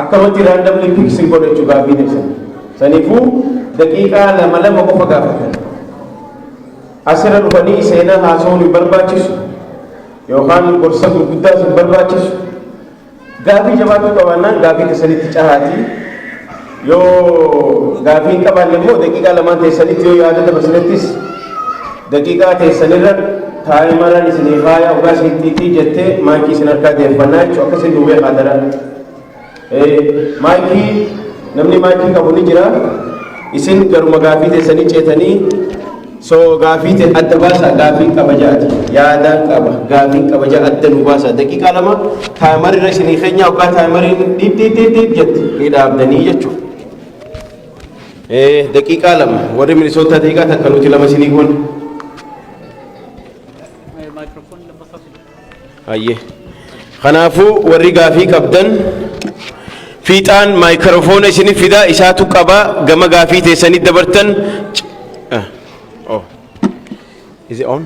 akkamatti randomly fixing godhachuu gaafii ibsan saniifuu daqiiqaa lama qofa gaafatan asirra dhufanii seenaa haasawuun hin barbaachisu yookaan gorsa gurguddaas hin barbaachisu gaafii jabaatu qabaannaan gaafii keessanitti cahaatii yoo gaafii hin qabaanne immoo daqiiqaa lamaan teessanitti yoo yaada dabasanittis daqiiqaa teessanirra taa'imaraan isinii faaya ogaa siittiitii jettee maayikii isin harkaa deeffannaa jechuu akkasiin duubee qaadara maayikii namni maayikii qabu ni jira isin garuma gaafii teessanii ceetanii so gaafii te adda baasa gaafii qabajaati yaada qaba gaafii qabaja adda nu baasa daqiiqaa lama taa'imarra isinii keenyaa ogaa taa'imariin dhiib jette ni dhaabdanii jechuu daqiiqaa lama warri Minnesota daqiiqaa takka nuti lama isinii goone ayye kanaafuu warri gaafii qabdan fiixaan maayikiroofoona isinii fidaa isaatu qaba gama gaafii teessanii dabartan Is it on?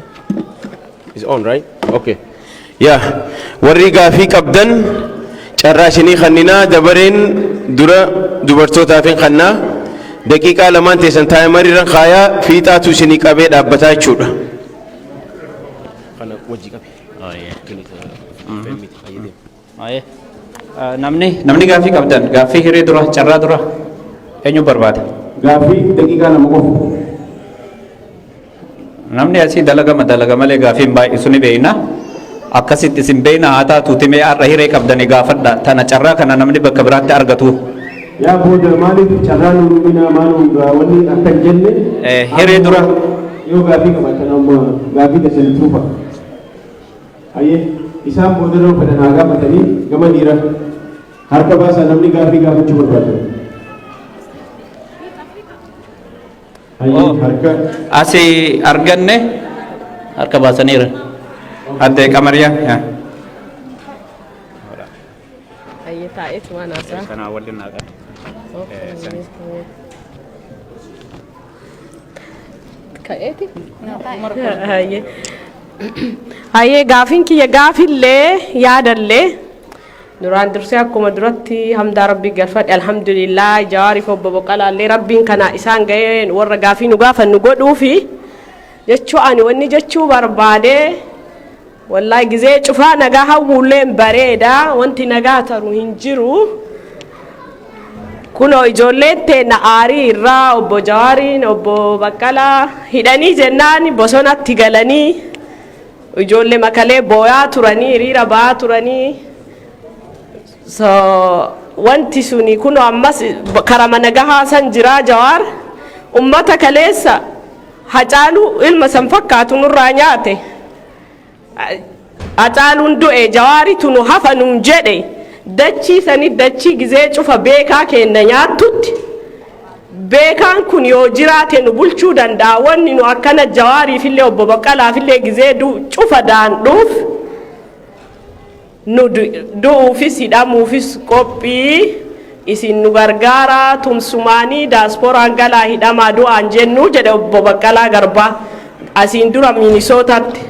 Is it on, right? Okay. Yeah. Warri gaafii qabdan carraa isinii kanninaa dabareen dura dubartootaaf hin kannaa daqiiqaa lamaan teessan taa'imariirran kaayaa fiixaatu isinii qabee dhaabbataa jechuudha. Kana wajji qabe. Namni gaafii qabdan gaafii hiree dura carraa dura eenyu barbaada? Gaafii daqiiqaa lama qofa. Namni asii dalaga malee gaafiin baay'isu ni beeyna akkasitti isin beeyna haa taatu timee har'a hiree qabdanii gaafadha tana carraa kana namni bakka biraatti argatu. Yaa booda maaliif carraa nuumina maalum wanni akka hin jenne hiree dura yoo gaafii qabatan amma gaafii tasanii tuufa. Ayyee isaan booda yeroo fedhan haa gaafatanii gama dhiira harka baasaa namni gaafii gaafachuu barbaadu. Asii arganne harka baasaniira adde qamariyaa ayye taa'etu waan haasaa sanaa waliin naaqa ka'eeti ayye gaafiin kiyya gaafillee yaadallee duraan dursee akkuma duratti hamdaa rabbii galfadhe alhamdulillah jawaariif obbo Boqalaallee rabbiin kana isaan ga'een warra gaafii nu gaafannu godhuufi jechuu ani wanni jechuu barbaade wallahi gizee cufaa nagaa hawwulleen bareeda wanti nagaa taru hin jiru kunoo ijoolleen teenna aarii irraa obbo Jawaariin obbo Baqqalaa hidhanii jennaan bosonatti galanii ijoollee makalee booyaa turanii hiriira ba'aa turanii so wanti suni kuno ammas karama nagahaa san jira Jawaar ummata kaleessa hacaalu ilma san fakkaatu nurraa nyaate hacaaluun du'e Jawaaritu nu hafa nuun jedhe dachii sani dachii gizee cufa beekaa kenna nyaattutti beekaan kun yoo jiraate nu bulchuu danda'a wanni nu akkana Jawaariifillee obbo Baqqalaafillee gizee cufa daandhuuf nu du'uufis hidhamuufis qophii isin nu gargaara tumsumaanii daaspooraan galaa hidhamaa du'aan jennu jedhe obbo Baqqalaa Garbaa asiin dura Minisootaatti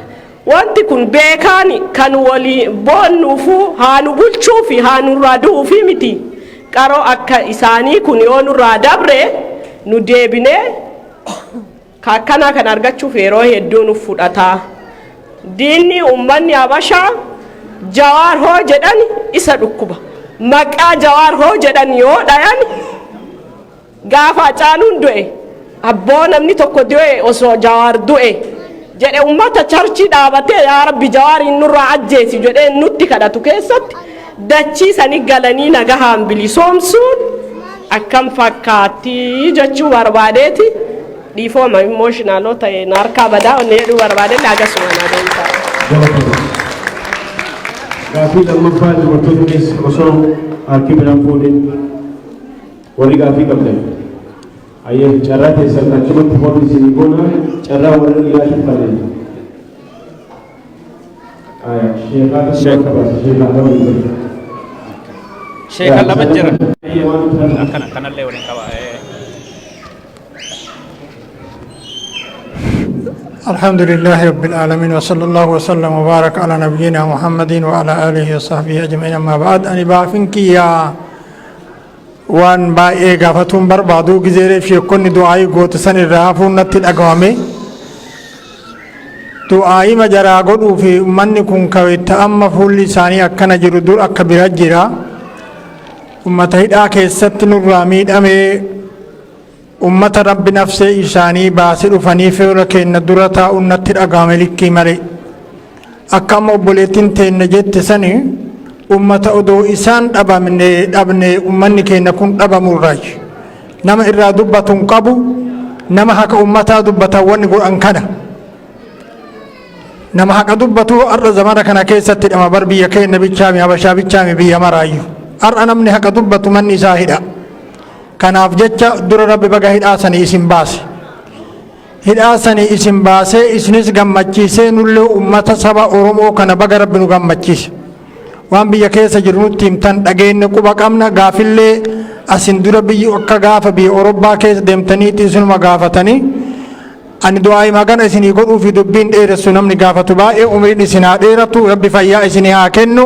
wanti kun beekaan kan walii boonnuufu haa nu bulchuufi haa nurraa du'uufi miti qaroo akka isaanii kun yoo nurraa dabre nu deebinee akkanaa kan argachuuf yeroo hedduu nu fudhata diinni ummanni Habashaa Jawaar hoo jedhan isa dhukkuba maqaa Jawaar hoo jedhan yoo dhayan gaafa Hacaaluun du'e abboo namni tokko du'e osoo Jawaar du'e jedhe ummata charchii dhaabatee yaa rabbi Jawaariin nurraa ajjeesi jedhee nutti kadhatu keessatti dachii sanii galanii nagahaan bilisoomsuun akkam fakkaatti jechuu barbaadeeti dhiifama emotionaloo ta'e harkaa badaa onni jedhuu barbaadelle agasuma naa deemtaa. Gaafii lammaffaa dubartoota keessa osoo harki biraan fuudhin warri gaafii qabdan ayyee carraa keessan achumatti foon isinii goona carraa warra dhiyaatu falleen sheeka lama jira akkanallee waliin qaba الحمد لله رب العالمين وصلى الله وسلم وبارك على نبينا محمد وعلى آله وصحبه أجمعين. أما بعد أنا بعرفك يا waan baay'ee gaafatuun barbaadu gizeeree fi ekkonni du'aayii gootu san irraa hafuun natti dhagahame. Du'aayii majaraa godhuu fi uummanni kun kaweetta amma fuulli isaanii akkana jiru dur akka bira jira. Uummata hidhaa keessatti nurraa miidhamee ummata rabbi nafsee isaanii baasii dhufanii fe'ura keenya dura taa'uun natti dhagahame likkii malee. Akka amma obboleettiin teenne jette sani ummata odoo isaan dhabne ummanni keenya kun dhabamurraayi. Nama irraa dubbatu hin qabu, nama haqa ummataa dubbatan wanni godhan kana. Nama haqa dubbatu har'a zamana kana keessatti dhama bar biyya keenya bichaami habashaa bichaami biyya maraayyuu. Har'a namni haqa dubbatu manni isaa hidha. Kanaaf jecha dura rabbi baga hidhaa sanii isin baase. Hidhaa sanii isin baasee isinis gammachiisee nullee ummata saba Oromoo kana baga rabbi nu gammachiise. Waan biyya keessa jiru nutti himtan dhageenne quba qabna gaafillee asin dura biyyi akka gaafa biyya Orobbaa keessa deemtaniitti isinuma gaafatanii ani du'aayii magana isinii godhuu fi dubbiin dheeressu namni gaafatu baay'ee umriin isin haa dheeratu rabbi fayyaa isinii haa kennu.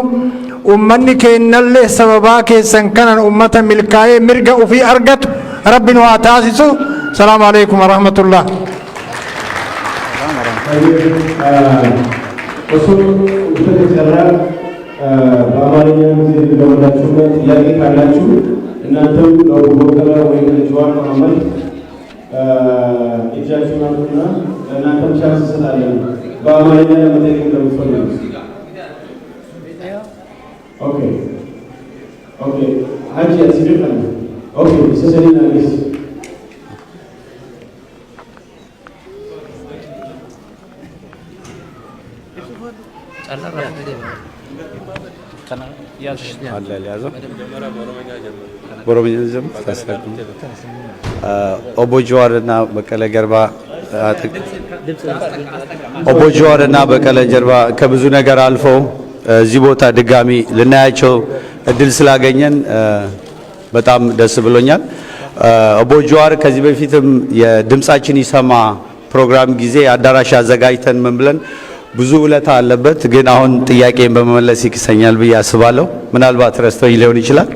Ummanni keenyallee sababaa keessan kanan ummata milkaa'ee mirga ofii argatu rabbi nu haa taasisu. Salaamu alaikum wa rahmatullah. በአማርኛ ጊዜ እንደወላችሁና ጥያቄ ካላችሁ እናንተም ለቡበከላ ወይም ለጀዋር መሐመድ እጃችሁን አንሱና ለእናንተም ቻንስ እንሰጣለን በአማርኛ ለመጠየቅ እንደምትፈልጉ። ኦኬ ኦኬ ሀጂ ያስቢቀና ኦኬ ሰሰሊና ሊስ ኦቦ ጀዋርና በቀለ ገርባ ኦቦ ጀዋርና በቀለ ጀርባ ከብዙ ነገር አልፈው እዚህ ቦታ ድጋሚ ልናያቸው እድል ስላገኘን በጣም ደስ ብሎኛል። ኦቦ ጀዋር ከዚህ በፊትም የድምጻችን ይሰማ ፕሮግራም ጊዜ አዳራሽ አዘጋጅተን ምን ብለን ብዙ ውለታ አለበት፣ ግን አሁን ጥያቄን በመመለስ ይክሰኛል ብዬ አስባለሁ። ምናልባት ረስተው ሊሆን ይችላል።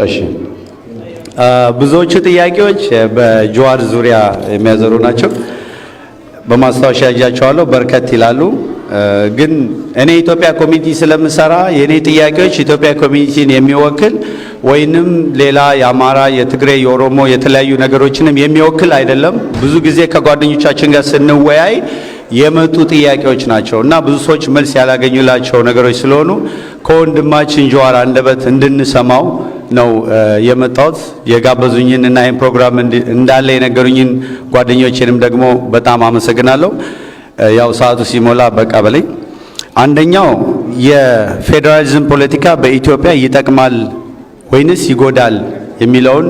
እሺ ብዙዎቹ ጥያቄዎች በጀዋር ዙሪያ የሚያዘሩ ናቸው። በማስታወሻ ያጃቸዋለሁ፣ በርከት ይላሉ። ግን እኔ ኢትዮጵያ ኮሚኒቲ ስለምሰራ የኔ ጥያቄዎች ኢትዮጵያ ኮሚኒቲን የሚወክል ወይንም ሌላ የአማራ፣ የትግሬ፣ የኦሮሞ የተለያዩ ነገሮችንም የሚወክል አይደለም። ብዙ ጊዜ ከጓደኞቻችን ጋር ስንወያይ የመጡ ጥያቄዎች ናቸው እና ብዙ ሰዎች መልስ ያላገኙላቸው ነገሮች ስለሆኑ ከወንድማችን ጀዋር አንደበት እንድንሰማው ነው የመጣሁት። የጋበዙኝን እና ይሄን ፕሮግራም እንዳለ የነገሩኝን ጓደኞቼንም ደግሞ በጣም አመሰግናለሁ። ያው ሰዓቱ ሲሞላ በቃ በላይ አንደኛው የፌዴራሊዝም ፖለቲካ በኢትዮጵያ ይጠቅማል ወይንስ ይጎዳል የሚለውን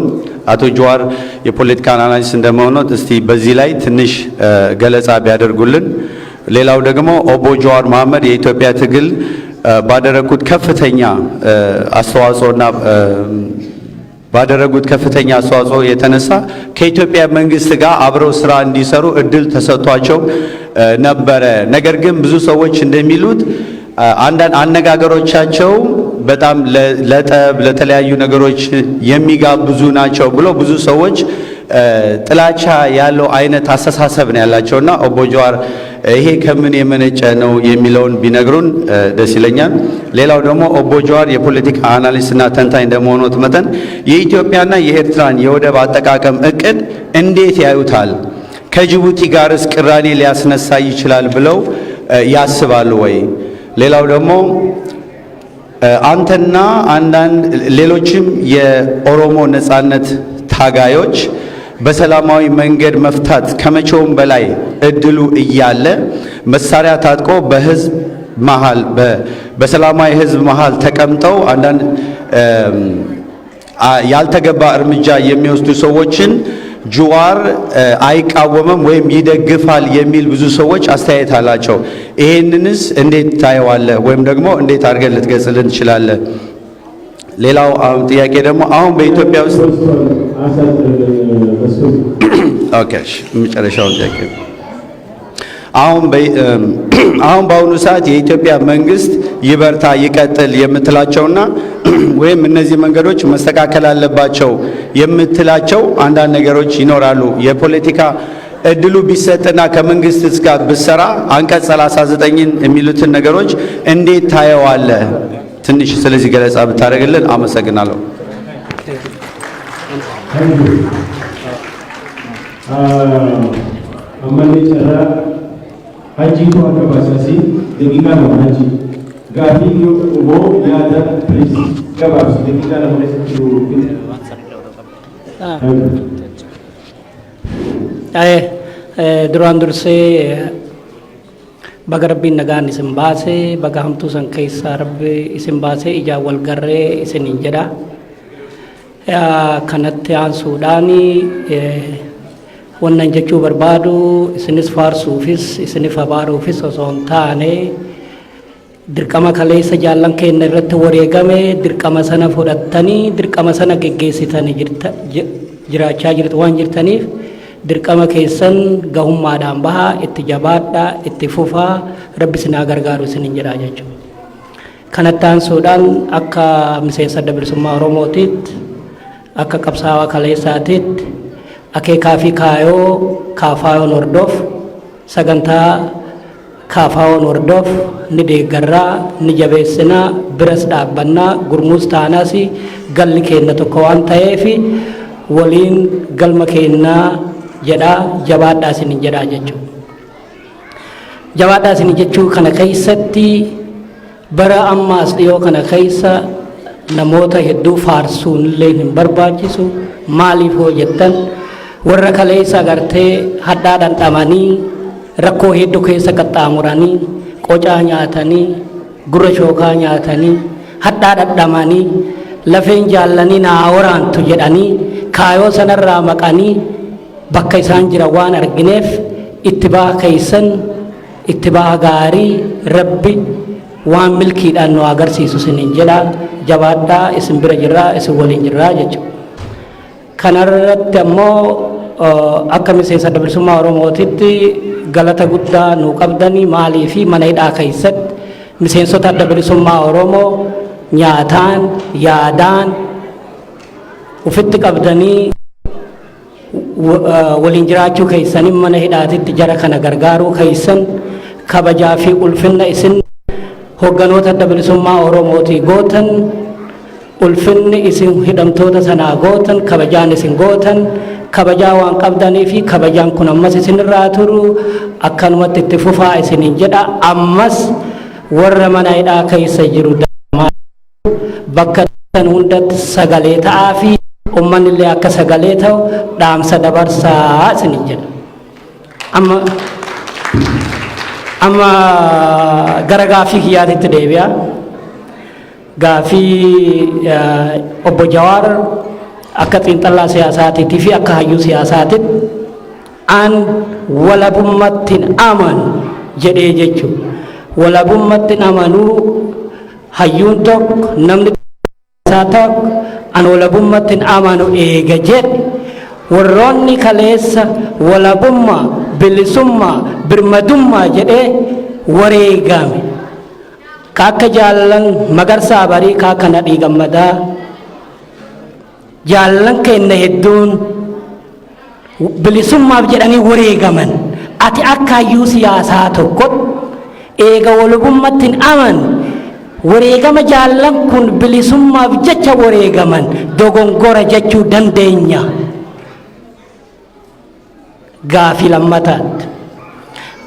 አቶ ጀዋር የፖለቲካ አናሊስት እንደመሆኑት እስቲ በዚህ ላይ ትንሽ ገለጻ ቢያደርጉልን። ሌላው ደግሞ ኦቦ ጀዋር መሐመድ የኢትዮጵያ ትግል ባደረጉት ከፍተኛ አስተዋጽኦና ባደረጉት ከፍተኛ አስተዋጽኦ የተነሳ ከኢትዮጵያ መንግስት ጋር አብረው ስራ እንዲሰሩ እድል ተሰጥቷቸው ነበረ። ነገር ግን ብዙ ሰዎች እንደሚሉት አንዳንድ አነጋገሮቻቸው በጣም ለጠብ ለተለያዩ ነገሮች የሚጋብዙ ናቸው ብሎ ብዙ ሰዎች ጥላቻ ያለው አይነት አስተሳሰብ ነው ያላቸውና ኦቦ ጀዋር ይሄ ከምን የመነጨ ነው የሚለውን ቢነግሩን ደስ ይለኛል። ሌላው ደግሞ ኦቦ ጀዋር የፖለቲካ አናሊስትና ተንታኝ እንደመሆኑት መጠን የኢትዮጵያና የኤርትራን የወደብ አጠቃቀም እቅድ እንዴት ያዩታል? ከጅቡቲ ጋርስ ቅራኔ ሊያስነሳ ይችላል ብለው ያስባሉ ወይ? ሌላው ደግሞ አንተና አንዳንድ ሌሎችም የኦሮሞ ነጻነት ታጋዮች በሰላማዊ መንገድ መፍታት ከመቼውም በላይ እድሉ እያለ መሳሪያ ታጥቆ በህዝብ መሃል በሰላማዊ ህዝብ መሃል ተቀምጠው አንዳንድ ያልተገባ እርምጃ የሚወስዱ ሰዎችን ጀዋር አይቃወምም ወይም ይደግፋል የሚል ብዙ ሰዎች አስተያየት አላቸው። ይሄንንስ እንዴት ታየዋለህ? ወይም ደግሞ እንዴት አድርገን ልትገልጽልን ትችላለህ? ሌላው ጥያቄ ደግሞ አሁን በኢትዮጵያ ውስጥ ኦኬ፣ መጨረሻው ጥያቄ አሁን በአሁኑ ሰዓት የኢትዮጵያ መንግስት ይበርታ ይቀጥል የምትላቸውና ወይም እነዚህ መንገዶች መስተካከል አለባቸው የምትላቸው አንዳንድ ነገሮች ይኖራሉ። የፖለቲካ እድሉ ቢሰጥና ከመንግስት ጋር ብሰራ አንቀጽ 39ን የሚሉትን ነገሮች እንዴት ታየዋለህ? ትንሽ ስለዚህ ገለጻ ብታደርግልን አመሰግናለሁ። አመኔ ጨራ ሀጂ ተዋከ ባሳሲ ደቂቃ ነው ሀጂ ጋፊ ሞ ያዳ ፕሊዝ ገባስ ደቂቃ ነው ለሰጥሩ duraan dursee baga rabbiin nagaan isin baase baga hamtuu san keessaa rabbi isin baase ijaa wal garree isiniin jedha. Kanatti aansuudhaani wannan jechuu barbaadu isinis faarsuufis isinif abaaruufis osoo hin taane dirqama kaleessa jaallan keenya irratti wareegame dirqama sana fudhattanii dirqama sana geggeessitanii jiraachaa jirtu waan jirtaniif dirqama keessan gahummaadhaan bahaa itti jabaadhaa itti fufaa rabbi isinaa gargaaru isiniin jedhaa jechuudha. Kanatti aansuudhaan akka miseensa adda bilisummaa Oromootiitti akka qabsaawaa kaleessaatiitti akeekaa fi kaayoo kaafaayoon hordoof sagantaa kaafaayoon hordoof ni deeggarraa ni jabeessinaa biras dhaabbannaa gurmuus taanaas galli keenya tokko waan ta'eef waliin galma keenyaa jedhaa jabaadhaa isiniin jedhaa jechuudha. Jabaadhaa isiniin jechuu kana keessatti bara ammaas dhiyoo kana keessa namoota hedduu faarsuun illee hin barbaachisu. Maaliif hoo jettan warra kaleessa agartee hadhaa dhandhamanii rakkoo hedduu keessa qaxxaamuranii qocaa nyaatanii gurra shookaa nyaatanii hadhaa dhandhamanii lafeen jaallanii naa waraantu jedhanii kaayoo sanarraa maqanii bakka isaan jira waan argineef ittibaa keessan ittibaa gaarii rabbi waan milkiidhaan nu agarsiisu isiniin jedha. Jabaadhaa isin bira jirraa isin waliin jirraa jechuudha. Kanarratti ammoo akka miseensa adda bilisummaa Oromootitti galata guddaa nu qabdanii maalii fi mana hidhaa keessatti miseensota adda bilisummaa Oromoo nyaataan yaadaan ufitti qabdanii waliin jiraachuu keessanii mana hidhaatitti jara kana gargaaruu keessan kabajaa fi ulfinna isin hogganoota adda bilisummaa Oromootii gootan ulfinni isin hidhamtoota sanaa gootan kabajaan isin gootan kabajaa waan qabdanii fi kabajaan kun ammas isinirraa turu akkanumatti itti fufaa isiniin jedha. Ammas warra mana hidhaa keessa jiru bakka san hundatti sagalee ta'aa fi ummanni illee akka sagalee ta'u dhaamsa dabarsaa isiniin jedha. Amma gara gaafii kiyyaatitti deebi'a. Gaafii obbo Jawaar akka xiinxalaa siyaasaatiitii fi akka hayyuu siyaasaatitti an walabummattiin amanu jedhee jechuudha. Walabummattiin amanuu hayyuun tokko namni siyaasaa tokko an walabummattiin amanu eega jedhe warroonni kaleessa walabummaa bilisummaa birmadummaa jedhee wareegame akka jaallan magarsaa barii akka nadhii gammadaa jaallan keenya hedduun bilisummaaf jedhanii wareegaman ati akka hayyuu siyaasaa tokko eega walabummattiin aman wareegama jaallan kun bilisummaaf jecha wareegaman dogongora jechuu dandeenya. Gaafii lammataatti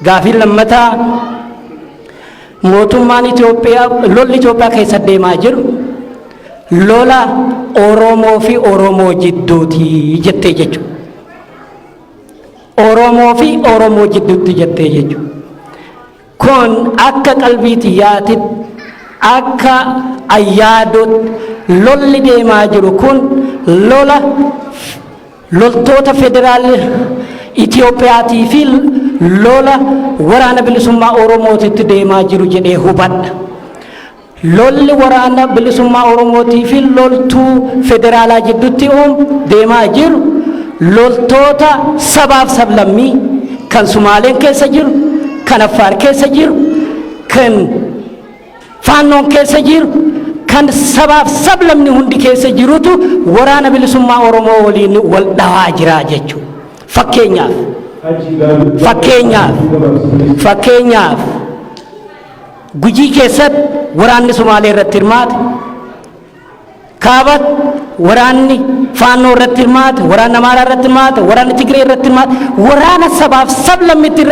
gaafii lammataa mootummaan Itoophiyaa lolli Itoophiyaa keessa deemaa jiru lola Oromoo fi Oromoo jidduuti jettee jechuudha. Oromoo fi Oromoo jidduutti jettee jechuudha. Kun akka qalbii xiyyaatitti akka ayyaadotti lolli deemaa jiru kun lola loltoota federaal Itoophiyaatii fi lola waraana bilisummaa Oromootitti deemaa jiru jedhee hubadha. Lolli waraana bilisummaa Oromootii fi loltuu federaalaa jidduutti deemaa jiru loltoota sabaaf sablammii kan Sumaaleen keessa jiru kan Affaar keessa jiru kan faannoon keessa jiru kan sabaaf sablamni hundi keessa jirutu waraana bilisummaa Oromoo waliin wal dhawaa jira jechuudha. Fakkeenyaaf Gujii keessatti waraanni Sumaalee irratti hirmaate, Kaabat waraanni Faannoo irratti hirmaate, waraanni Amaaraa irratti hirmaate, waraanni Tigree irratti hirmaate, waraana sabaaf sablammitti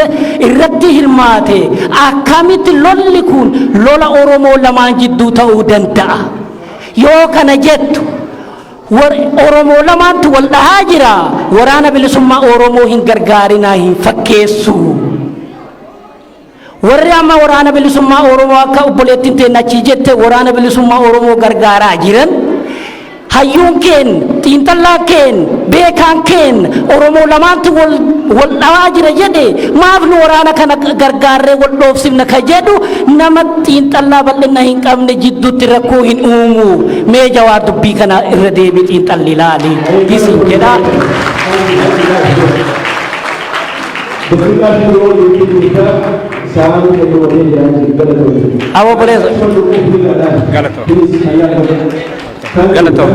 irratti hirmaate. Akkamitti lolli kun lola Oromoo lamaan jidduu ta'uu danda'a? Yoo kana jettu Oromoo lamaantu wal dhahaa jira. Waraana bilisummaa Oromoo hin gargaarinaa, hin fakkeessu. Warri amma waraana bilisummaa Oromoo akka obboleettiin teennachi jette waraana bilisummaa Oromoo gargaaraa jiran hayyuun keen, xiinxalaa keen, beekaan keen Oromoo lamaantu wal dhawaa jira jedhe maaf nu waraana kana gargaarree wal dhoofsifna ka jedhu nama xiinxalaa bal'ina hin qabne jidduutti rakkoo hin uumu. Mee Jawaar dubbii kana irra deebii xiinxalli ilaali isin jedha. Awo boleessa.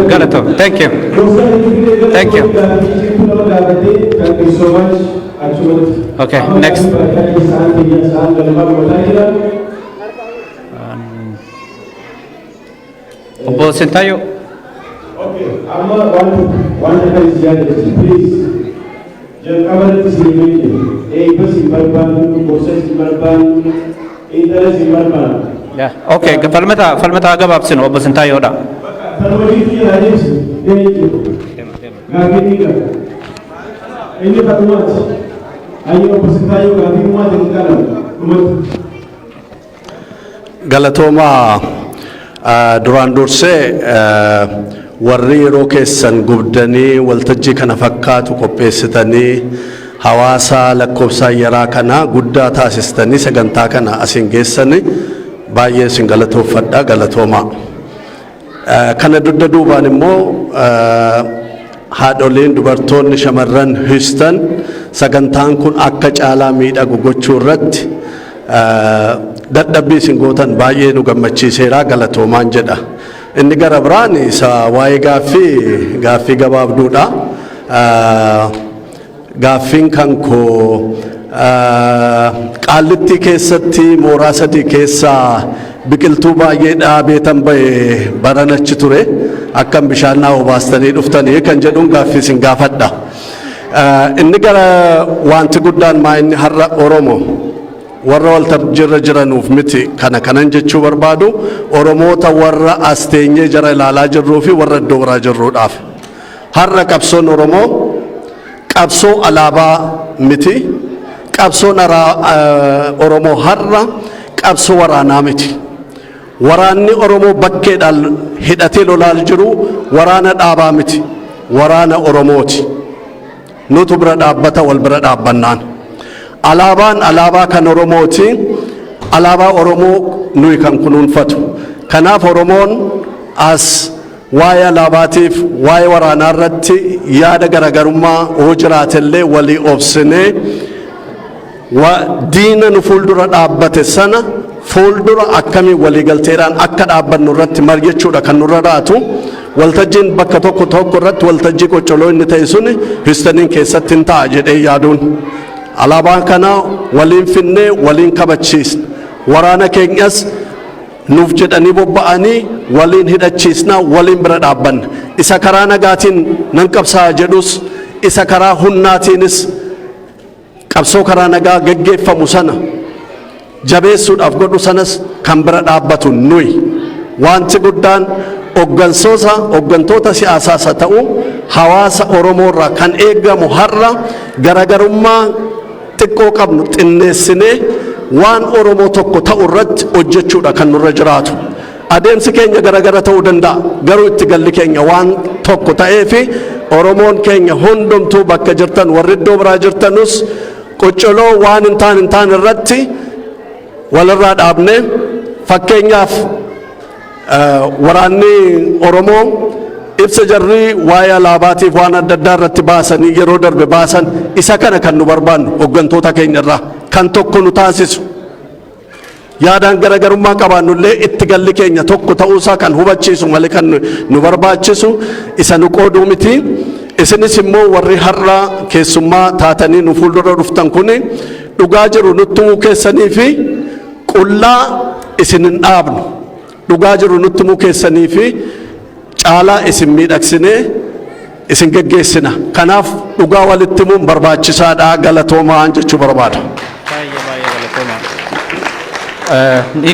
Galato. Thank you. Thank you. Okay, next. Obbo Sintayo. Okay, amma one please. Jalqabatti siimee eebba simbarban gosa simbarban intala simbarban. Yeah. Okay, falmata gabaabsinu Obbo Sintayoodha. Falmatiif yaadis deebi'u. Gaaffiidha. Inni fatumaati. Ayyo Obbo Sintayoo gaaffiimaati hin qalan. Galatooma duraan dursee warri yeroo keessan gubdanii waltajjii kana fakkaatu qopheessitanii hawaasa lakkoofsa yeraa kana guddaa taasistanii sagantaa kana asin geessanii baay'ee isin galatoofadha. Galatooma. Kana dudda duubaan immoo haadholiin dubartoonni shamarran Houston sagantaan kun akka caalaa miidhagu gochuu irratti dadhabbii isin gootan baay'ee nu gammachiiseera. Galatoomaan jedha. Inni gara biraan isa waa'ee gaaffii gabaabduudha. Gaaffiin kan koo Qaallittii keessatti mooraa sadii keessaa biqiltuu baay'ee dhaabeetan ba'e baranachi ture akkam bishaan naa obaastanii dhuftanii kan jedhuun gaaffii isin gaafadha. Inni gara wanti guddaan maa inni har'a Oromoo warra waltajjiirra jiranuuf miti kanan jechuu barbaadu Oromoota warra as teenyee jara ilaalaa jirruu fi warra iddoo biraa jirruudhaaf har'a qabsoon Oromoo qabsoo alaabaa miti. Qabsoon Oromoo har'a qabsoo waraanaa miti. Waraanni Oromoo bakkeedhaan hidhatee lolaa jiru waraana dhaabaa miti. Waraana Oromooti. Nutu bira dhaabbata wal bira dhaabbannaan. Alaabaan alaabaa kan Oromooti. Alaabaa Oromoo nuyi kan kunuunfatu. Kanaaf Oromoon as waa'ee alaabaatiif waa'ee waraanaa irratti yaada garagarummaa hoo jiraatellee walii obsinee diina nu fuuldura dhaabbate sana fuuldura akkamiin waliigalteedhaan akka dhaabbannu irratti mari'achuudha kan nurra raatu. Waltajjiin bakka tokko irratti waltajjii qoccoloo inni ta'e suni Houstoniin keessatti hin ta'a jedhee yaaduun alaabaan kana waliin finnee waliin kabachiisna. Waraana keenyas nuuf jedhanii bobba'anii waliin hidhachiisna waliin bira dhaabbanna. Isa karaa nagaatiin nan qabsaa jedhus isa karaa humnaatiinis qabsoo karaa nagaa geggeeffamu sana jabeessuudhaaf godhu sanas kan bira dhaabbatu nuyi. Wanti guddaan hooggantoota siyaasaas haa ta'u hawaasa Oromoo irraa kan eegamu har'a garagarummaa xiqqoo qabnu xinneessinee waan Oromoo tokko ta'u irratti hojjechuudha kan nurra jiraatu. Adeemsi keenya garagara ta'uu danda'a garuu itti galli keenya waan tokko ta'eefi Oromoon keenya hundumtuu bakka jirtan warri iddoo biraa jirtanus qoccoloo waan hin taane irratti walirraa dhaabne. Fakkeenyaaf waraanni Oromoo ibsa jarri waa'ee alaabaatiif waan adda addaa irratti baasanii yeroo darbe baasan isa kana kan nu barbaannu hooggantoota keenya irraa kan tokko nu taasisu yaadaan garaagarummaa qabaannullee itti galli keenya tokko ta'uusaa kan hubachiisu malee kan nu barbaachisu isa nu qooduu miti. Isinis immoo warri har'a keessummaa taatanii nu fuuldura dhuftan kun dhugaa jiru nutti himuu keessanii fi qullaa isin hin dhaabnu. Dhugaa jiru nutti himuu keessanii fi caalaa isin miidhagsinee isin geggeessina. Kanaaf dhugaa walitti himuun barbaachisaadha. Galatoomaa jechuu barbaada.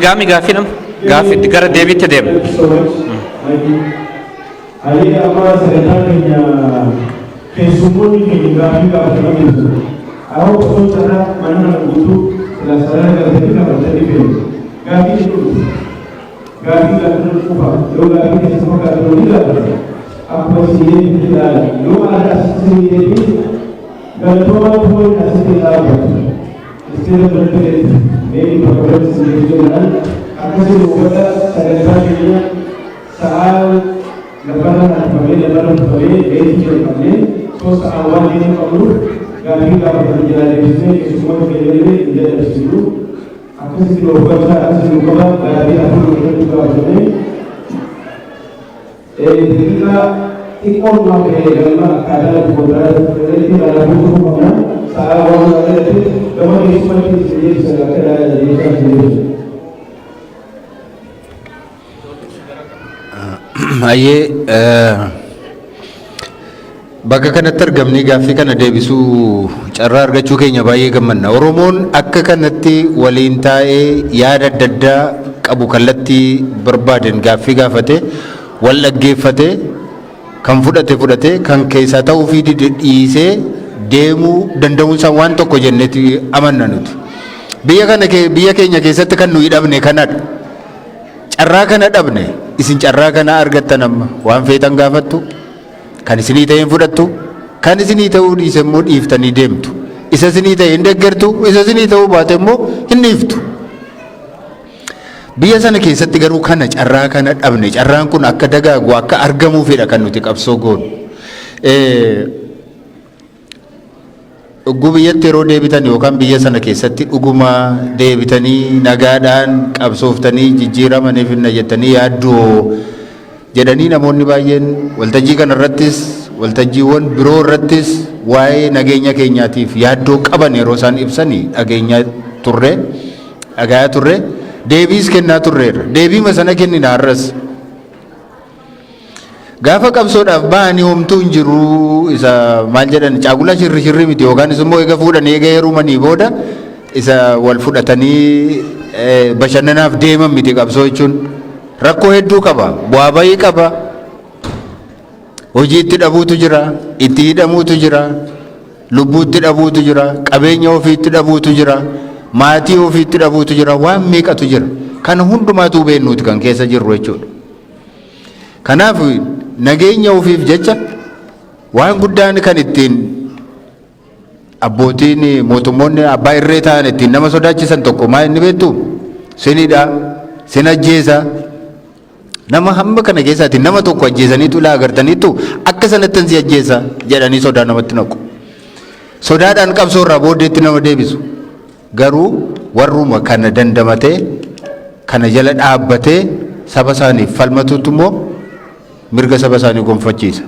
Gaami gaafii nam gaafii gara deebiitti deema. Ali amma sagantaa keenya keessummoonni keenya gaafii gaafatanii jiru. Awwa osoo sana mana guutuu sila sarara galtanii qabatanii fe'u. Gaafii jedhu gaafii gaafatanii qufa yoo gaafii keessuma gaafatanii gaafatan akkuma siiyee itti ilaala yoo aadaa asitti deebii galatoomaa tumoonni asitti ilaallatu. Isteera biratti meebii bakka siiyee jedhan akkasii uffata sagantaa keenya sa'aa labaran tufamee beekii jedhamee sosa awwaan inni qabu gaafii gaafatan jalaaleessisee keessummaa keellee hin jedhamsiisu akkasitti uffata akkasii qaba gaafii afur irratti gaafatamee daqiiqaa xiqqoon waan ta'e galma akkaataa fuulduraa irratti alaabuu qabna sa'a waan ta'eef gama keessumatti isin deebisa akka deebisaa jiru. Ayyee bakka kanatti argamnee gaaffii kana deebisuu carraa argachuu keenya baay'ee gammanna. Oromoon akka kanatti waliin taa'ee yaada adda addaa qabu kallattii barbaaden gaaffii gaafate wal dhaggeeffate kan fudhate kan keessaa ta'uu fi dhiisee deemuu danda'uun isaa waan tokko jenneeti amanna nuti. Biyya keenya keessatti kan nuyi dhabne kanadha. Carraa kana dhabne. Isin carraa kana argattan amma waan feetan gaafattu kan isinii ta'een fudhattu kan isinii ta'uu dhiise immoo dhiiftanii deemtu. Isa isinii ta'e hin deeggartu isa isinii ta'uu baate immoo hin dhiiftu. Biyya sana keessatti garuu kana carraa kana dhabne. Carraan kun akka dagaagu akka argamuufidha kan nuti qabsoo goonu. Dhuguu biyyatti yeroo deebitan yookaan biyya sana keessatti dhuguma deebitanii nagaadhaan qabsooftanii jijjiiramaniif hin jettanii yaaddoo jedhanii namoonni baay'een waltajjii kanarrattis waltajjiiwwan biroo irrattis waa'ee nageenya keenyaatiif yaaddoo qaban yeroo isaan ibsanii dhagayaa turre deebiis kennaa turreerra. Deebiima sana kennina har'as. Gaafa qabsoodhaaf bahanii homtuu hin jiru isa maal jedhan caagula shirri miti yookaan immoo eega fuudhan eega heerumanii booda isa wal fudhatanii bashannanaaf deeman miti qabsoo jechuun rakkoo hedduu qaba bu'aa bayii qaba hojii itti dhabuutu jira itti hidhamuutu jira lubbuu itti dhabuutu jira qabeenya ofii itti dhabuutu jira maatii ofii itti dhabuutu jira waan meeqatu jira kana hundumaatu beennuuti kan keessa jirru jechuudha. Kanaaf nageenya ofiif jecha waan guddaan kan ittiin abbootiin mootummoonni abbaa irree ta'an ittiin nama sodaachisan tokko maal inni beektu sinidha sin ajjeesa nama hamma kana keessaatiin nama tokko ajjeesaniitu laa agartaniitu akka sanattan si ajjeesa jedhanii sodaa namatti naqu. Sodaadhaan qabsoo irraa booddeetti nama deebisu garuu warruma kana dandamatee kana jala dhaabbatee saba isaaniif falmatuutu immoo mirga saba isaanii gonfachiisa.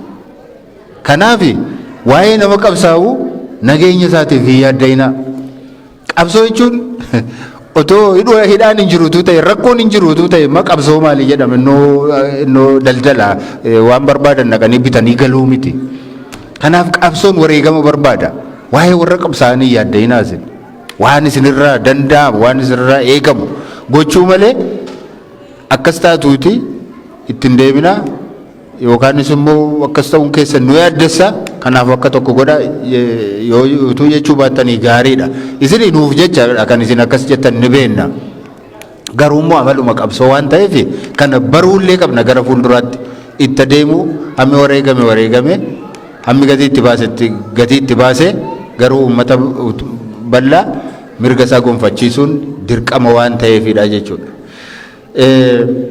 Kanaaf waa'ee nama qabsaa'u nageenya isaatiif hin yaaddayinaa. Qabsoo jechuun otoo hidhaan hin jiruutu ta'e rakkoon hin jiruutu ta'e ma qabsoo maalii jedhama innoo daldala waan barbaadan dhaqanii bitanii galuu miti. Kanaaf qabsoon wareegama barbaada. Waa'ee warra qabsaa'anii yaaddayinaa isin waan isinirraa danda'amu waan isinirraa eegamu gochuu malee akkas taatuuti ittiin deebinaa. Yookaanis immoo akkas ta'uun keessa nu yaaddessa kanaaf akka tokko godha yoo utuu jechuu baattanii gaariidha. Isin nuuf jecha kan isin akkas jettan ni beenna. Garuu immoo amaluma qabsoo waan ta'eef kana baruullee qabna gara fuulduraatti itti deemu hammi wareegame hammi gatii itti baase garuu uummata bal'aa mirga isaa gonfachiisuun dirqama waan ta'eefidha jechuudha.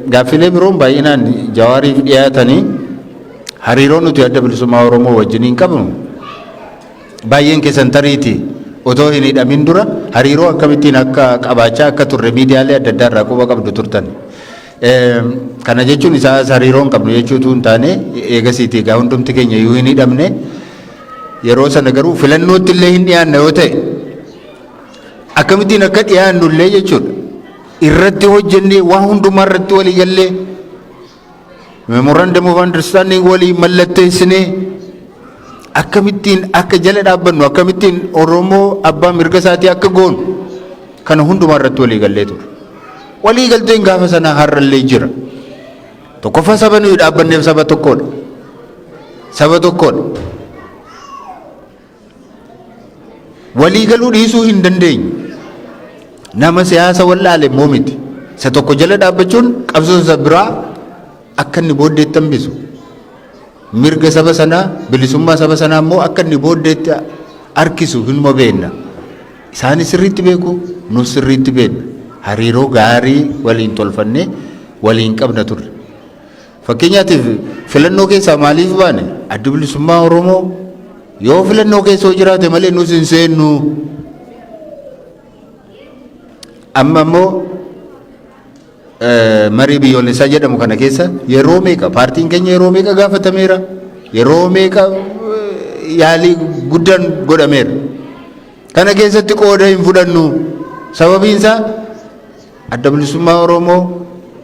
Gaaffilee biroon baay'inaan Jawaariif dhiyaatanii hariiroo nuti adda bilisummaa Oromoo wajjin hin qabnu baay'een keessan tariiti otoo hin hidhamin dura hariiroo akkamittiin akka qabaachaa akka turre miidiyaalee adda addaa irraa quba qabdu turtan. Kana jechuun isaas hariiroo hin qabnu jechuutu hin taane eegasiiti egaa hundumti keenya iyyuu hin hidhamne yeroo sana garuu filannootti illee hin dhiyaanne yoo ta'e akkamittiin akka dhiyaannu illee jechuudha irratti hojjennee waan hundumaa irratti walii gallee memorandum of understanding walii mallatteessinee akkamittiin akka jala dhaabbannu akkamittiin Oromoo abbaa mirga isaatii akka goonu kana hundumaa irratti walii gallee ture. Walii galteen gaafa sana har'allee jira. Tokkoffaa saba nuyi dhaabbanneef saba tokkodha. Saba tokkodha. Walii galuu dhiisuu hin dandeenyu. Nama siyaasa wallaale immoo miti. Isa tokko jala dhaabbachuun qabsoo isa biraa akka inni booddeetti hambisu. Mirga saba sanaa bilisummaa saba sanaa immoo akka inni booddeetti harkisu hin mobeenna. Isaanis sirriitti beeku nus sirriitti beekna. Hariiroo gaarii waliin tolfanne waliin qabna turre. Fakkeenyaatiif filannoo keessaa maaliif baane adda bilisummaa Oromoo yoo filannoo keessa jiraate malee nus hin seennu. Amma immoo marii biyyoolessaa jedhamu kana keessa yeroo meeqa paartiin keenya yeroo meeqa gaafatameera yeroo meeqa yaalii guddaan godhameera. Kana keessatti qooda hin fudhannu sababiin isaa adda bilisummaa Oromoo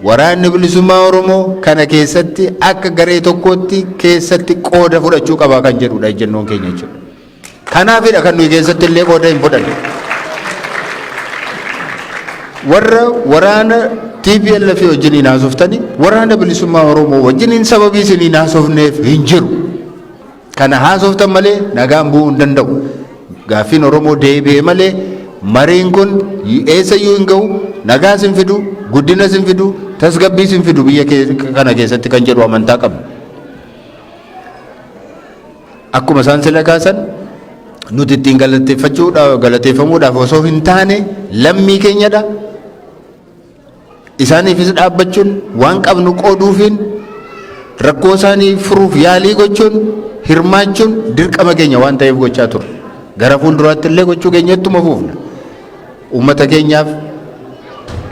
waraanni bilisummaa Oromoo kana keessatti akka garee tokkootti keessatti qooda fudhachuu qaba kan jedhudha ejjennoon keenya jechuudha. Kanaafidha kan nuyi keessatti illee qooda hin fudhanne. Warra waraana TPLF wajjiniin haasoftani waraana bilisummaa Oromoo wajjiniin sababii isiniin haasofneef hin jiru. Kana haasoftan malee nagaan bu'uu hin danda'u. Gaaffiin Oromoo deebi'ee malee mariin kun eessayyuu hin ga'u nagaas hin fidu guddinas hin fidu tasgabbiis hin fidu biyya kana keessatti kan jedhu amantaa qabna. Akkuma isaan sila kaasan nuti ittiin galateeffamuudhaaf osoo hin taane lammii keenyadha. Isaaniifis dhaabbachuun waan qabnu qooduufiin rakkoo isaanii furuuf yaalii gochuun hirmaachuun dirqama keenya waan ta'eef gochaa turre. Gara fuulduraatti illee gochuu keenyatti fuufna. Uummata keenyaaf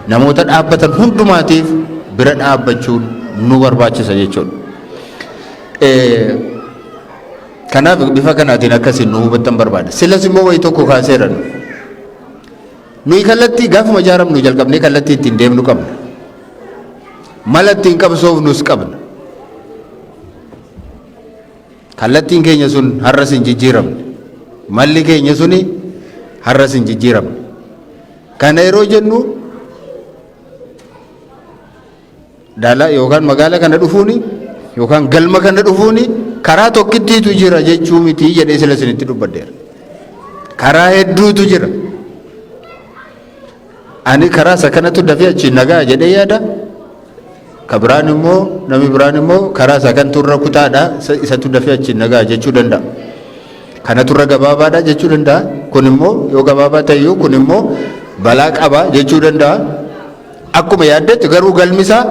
namoota dhaabbatan hundumaatiif bira dhaabbachuun nu barbaachisa jechuudha. Kanaaf bifa kanaatiin akkasiin nu hubattan barbaada. Silas immoo wayii tokko kaaseeran. Nuyi kallattii gaafuma ijaaramnu jalqabnee kallattii ittiin deemnu qabna. Mala ittiin qabsoofnus qabna. Kallattiin keenya sun har'as hin jijjiiramne. Malli keenya suni har'as hin jijjiiramne. Kana yeroo jennu dala yookaan magaala kana dhufuuni yookaan galma kana dhufuuni karaa tokkittiitu jira jechuu miti jedhee sila isinitti dubbadheera. Karaa hedduutu jira. Ani karaa isa kanatu dafee achiin nagaa jedhee yaada. Ka biraan immoo namni biraan immoo karaa isa kan turra kutaadha isatu dafee achiin nagaa jechuu danda'a. Kana turra gabaabaadha jechuu danda'a. Kun immoo yoo gabaabaa ta'eyyuu kun immoo balaa qaba jechuu danda'a. Akkuma yaaddetti garuu galmisaa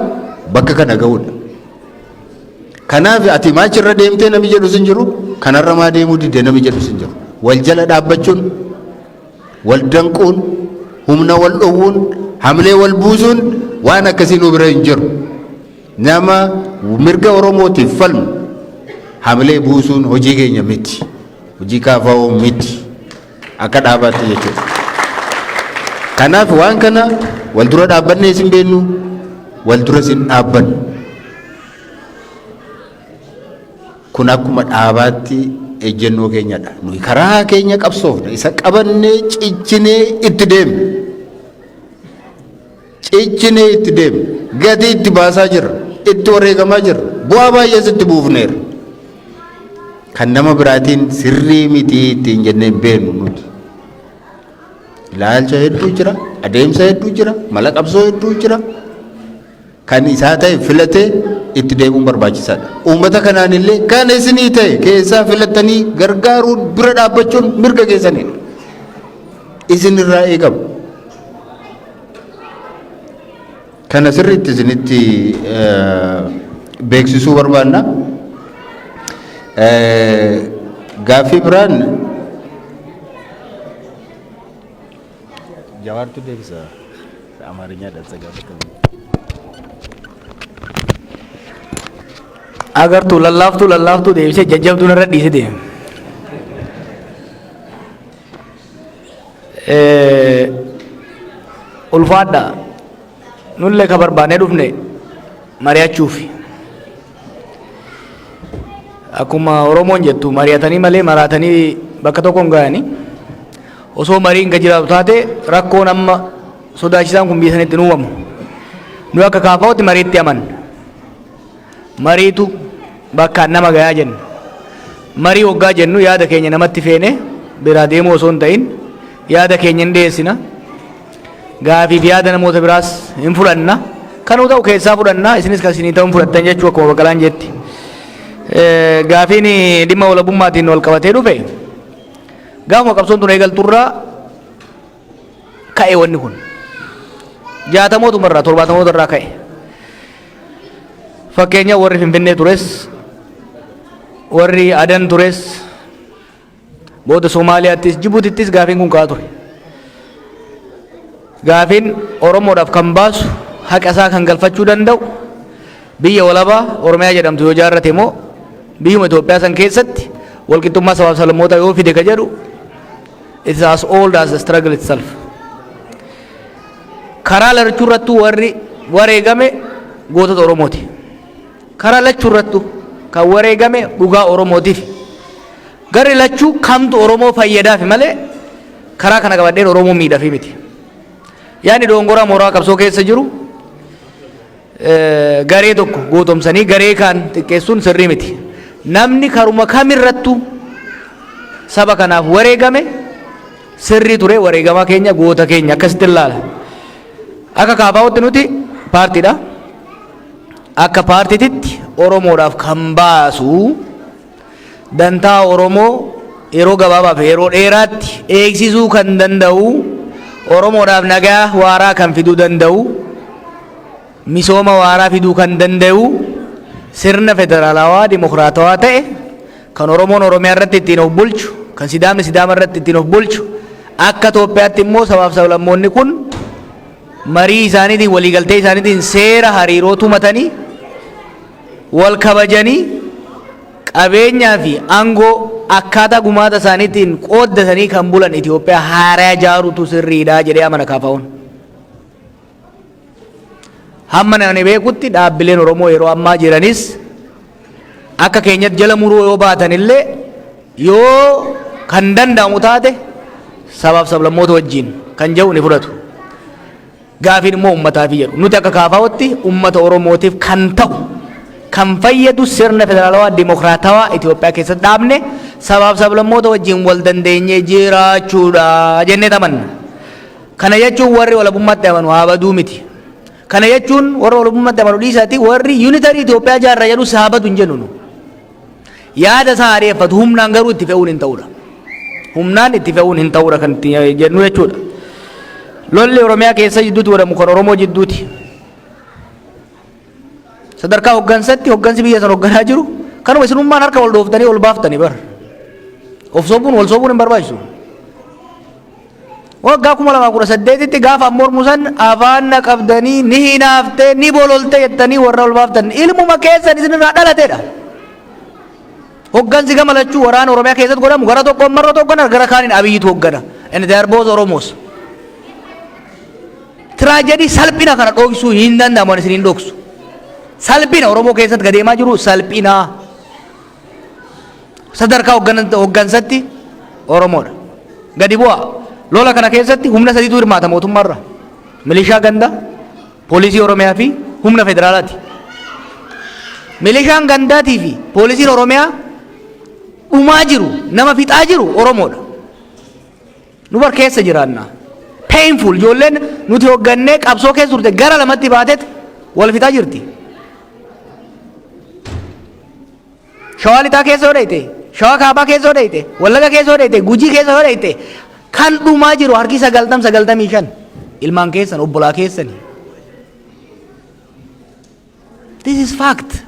bakka kana ga'uudha. Kanaaf ati maachirra deemtee namni jedhu sin jiru kanarra maa deemuu didee namni jedhu sin jiru. Wal jala dhaabbachuun wal danquun humna wal dhowwuun hamlee wal buusuun waan akkasii nu bira hin jiru. Nama mirga Oromootiif falmu hamlee buusuun hojii keenya miti. Hojii kaafa'oo miti. Akka dhaabaatti jechuudha. Kanaaf waan kana wal dura dhaabbannee isin beennu wal dura isin dhaabbannu. Kun akkuma dhaabaatti ejjennoo keenyadha. Nuyi karaa keenya qabsoofna isa qabannee ciccinee itti deemna. Ciccinee itti deemna. Gatii itti baasaa jirra. Itti wareegamaa jirra. Bu'aa baay'ees itti buufneera. Kan nama biraatiin sirrii miti ittiin jennee hin beeknu nuti. Ilaalcha hedduu jira. Adeemsa hedduu jira. Mala qabsoo hedduu jira. Kan isaa ta'e filatee itti deemuun barbaachisaadha. Uummata kanaan illee kan isinii ta'e keessaa filatanii gargaaruun bira dhaabbachuun mirga keessanidha. Isinirraa eegamu. Kana sirriitti isinitti beeksisuu barbaanna. Gaaffii biraan ጃዋርቱ ደብሳ አማርኛ ደጸጋበት agartu lallaftu deebisee jajjabduu narra dhiisite ulfaadha nullee ka barbaanee dhufne mari'achuuf akkuma oromoon jettu mari'atanii malee maraatanii bakka tokko hin ga'anii osoo mariin ka jiraatu taate rakkoon amma sodaachisaan kun biyya sanitti hin uumamu nu akka kaafaa'utti mariitti amanna mariitu bakka nama gayaa jennu marii waggaa jennu yaada keenya namatti feene biraa deemuu osoo hin ta'in yaada keenya hin dhiyeessina gaafiif yaada namoota biraas hin fudhanna kanuu ta'u keessaa fudhanna isinis kan isinii ta'uun fudhattan jechuu akkuma Baqqalaan jetti gaafiin dhimma walabummaatiin wal qabatee dhufe gaafuma qabsoon tun eegalturraa ka'e wanni kun 60mootumarraa 70mootarraa ka'e fakkeenya warri Finfinnee tures warri Adan tures booda Somaaliyaattis Jibuutittis gaafiin kun ka'aa ture gaafiin Oromoodhaaf kan baasu haqa isaa kan galfachuu danda'u biyya walabaa Oromiyaa jedhamtu yoo jaarrate immoo biyyuma Itoophiyaa san keessatti walqixxummaa sabaaf sablammoota yoo fide ka jedhu it is as old as the struggle itself karaa lachuu irrattuu warri wareegame gootota Oromooti karaa lachuu irrattu kan wareegame dhugaa Oromootiif garri lachuu kamtu Oromoo fayyadaaf malee karaa kana qabadheen Oromoo miidhafi miti yaani doongoraa mooraa qabsoo keessa jiru garee tokko gootomsanii garee kaan xiqqeessuun sirrii miti namni karuma kamirrattu saba kanaaf wareegame sirrii ture wareegamaa keenya goota keenya akkasitti ilaala akka kaafaa'utti nuti paartiidha akka paartiititti Oromoodhaaf kan baasu dantaa Oromoo yeroo gabaabaaf yeroo dheeraatti eegsisuu kan danda'u Oromoodhaaf nagaa waaraa kan fiduu danda'u misooma waaraa fiduu kan danda'u sirna federaalawaa dimokiraatawaa ta'e kan Oromoon Oromiyaa irratti ittiin of bulchu kan Sidaamni Sidaama irratti ittiin of bulchu akka Itoophiyaatti immoo sabaaf sablammoonni kun marii isaaniitiin waliigaltee isaaniitiin seera hariiroo tumatanii wal kabajanii qabeenyaa fi aangoo akkaataa gumaata isaaniitiin qooddatanii kan bulan Itoophiyaa haaraa ijaaruutu sirriidha jedhee amana kaafaa'uun. Hamma nani beekutti dhaabbileen Oromoo yeroo ammaa jiranis akka keenyatti jala muruu yoo baatan illee yoo kan danda'amu taate sabaaf sablammoota wajjin kan jedhu ni fudhatu. Gaafiin immoo uummataaf jedhu nuti akka kaafaa'utti uummata Oromootiif kan ta'u kan fayyadu sirna federaalawaa dimokiraatawaa Itoophiyaa keessatti dhaabne sabaaf sablammoota wajjin wal dandeenyee jiraachuudha jennee tamanna. Kana jechuun warri walabummaatti amanu haa baduu miti. Kana jechuun warra walabummaatti amanu dhiisaati warri yuunitarii Itoophiyaa jaarraa jedhu saabatu hin jennu. Yaada isaa adeeffatu humnaan garuu itti fe'uun hin ta'udha. Humnaan itti fe'uun hin ta'udha kan jennu jechuudha. Lolli Oromiyaa keessa jidduutti godhamu kan Oromoo jidduuti. Sadarkaa hoggansatti hoggansi biyya san hogganaa jiru kanuma isinummaan harka wal dhooftanii ol baaftanii bar. Of sobuun wal sobuun hin barbaachisu. Waggaa 2018tti gaafa mormu san afaan na qabdanii ni hinaafte ni bololte jettanii warra ol baaftan ilmuma keessan isinirraa dhalateedha. Hoggansi gama lachuu waraana Oromiyaa keessatti godhamu gara tokko marra tokko gara kaaniin Abiyyitu hoggana. And they are both Oromos. Tragedy salphina kana dhoksuu hin danda'amu isiniin dhoksu. Salphina Oromoo keessatti gadeemaa jiru salphina. Sadarkaa hoggansatti Oromoodha. Gadi bu'aa. Lola kana keessatti humna sadiitu hirmaata mootummaarra. Milishaa ganda, poolisii Oromiyaa fi humna federaalaati. Milishaan gandaatii fi poolisiin Oromiyaa dhumaa jiru, nama fixaa jiru Oromoodha. Nu bar keessa jiraanna. Painful ijoolleen nuti hoggannee qabsoo keessa turte gara lamatti baateet wal fixaa jirti. Shawaa lixaa keessa yoo dhayite, shawaa kaabaa keessa yoo dhayite, wallaga keessa yoo dhayite, gujii keessa yoo dhayite kan dhumaa jiru harki 95 ilmaan keessan obbolaa keessani. This is fact.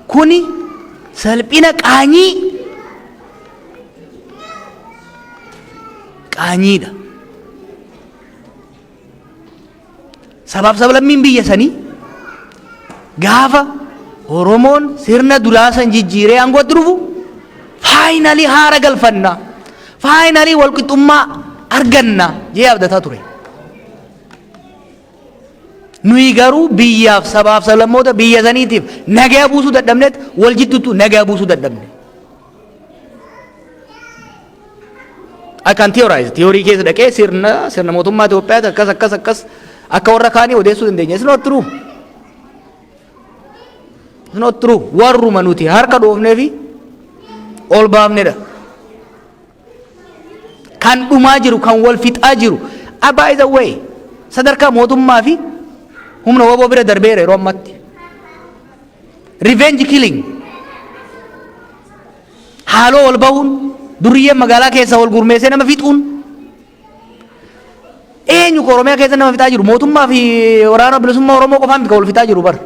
Kuni salphina qaanyiidha. sabaaf sablammiin biyya sanii gaafa Oromoon sirna duraasan jijjiiree aangootti dhufu faayinalii haara galfanna faayinalii walqixxummaa arganna jee abdataa ture. Nuyi garuu biyyaaf sabaaf sablammoota biyya saniitiif nagaa buusuu dadhabneet wal jidduutu nagaa buusuu dadhabne. I can theorize. Theorii keessa dhaqee sirna mootummaa Itoophiyaati akkas akka warra kaanii odeessuu dandeenya. It's not true. It's not true. Warruma nuti harka dhoofnee fi ol baafnedha. Kan dhumaa jiru, kan wal fixaa jiru. By the way, sadarkaa mootummaa fi humna waboo bira darbeera yeroo ammatti. Revenge killing. Haaloo wal bahuun duriyyeen magaalaa keessa wal gurmeessee nama fixuun. Eenyu ko Oromiyaa keessa nama fixaa jiru mootummaa fi waraana bilisummaa Oromoo qofaan miti kan wal fixaa jiru bar.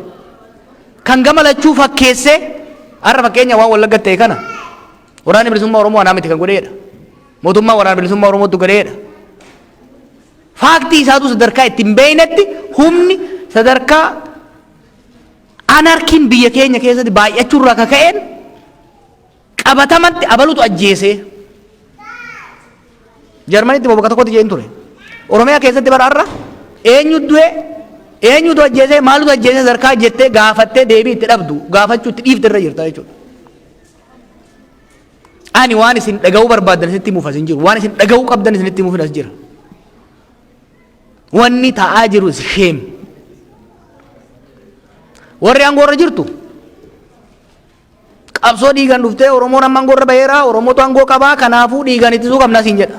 Kan gama lachuu fakkeessee har'a fakkeenya waan wallagga ta'e kana waraana bilisummaa Oromoo anaa miti kan godheedha. Mootummaa waraana bilisummaa Oromootu godheedha. Faaktii isaatu sadarkaa ittiin beeynetti humni sadarkaa anarkiin biyya keenya keessatti baay'achuurraa kaka'een qabatamatti abalutu ajjeesee. Jarmanitti bobbaka tokkotti jeen ture. Oromiyaa keessatti bara har'a eenyutu ajjeesee maalutu ajjeesee sadarkaa jettee gaafattee deebii itti dhabdu gaafachuu itti dhiifte irra jirta jechuudha. Ani waan isin dhaga'uu barbaaddan isinitti himuuf as hin jiru. Waan isin dhaga'uu qabdan isinitti himuuf as jira. Wanni ta'aa jiru sheem. Warri aangoorra jirtu qabsoo dhiigan dhuftee Oromoon amma aangoorra baheera Oromootu aangoo qabaa kanaafuu dhiigan ittisuu qabna siin jedha.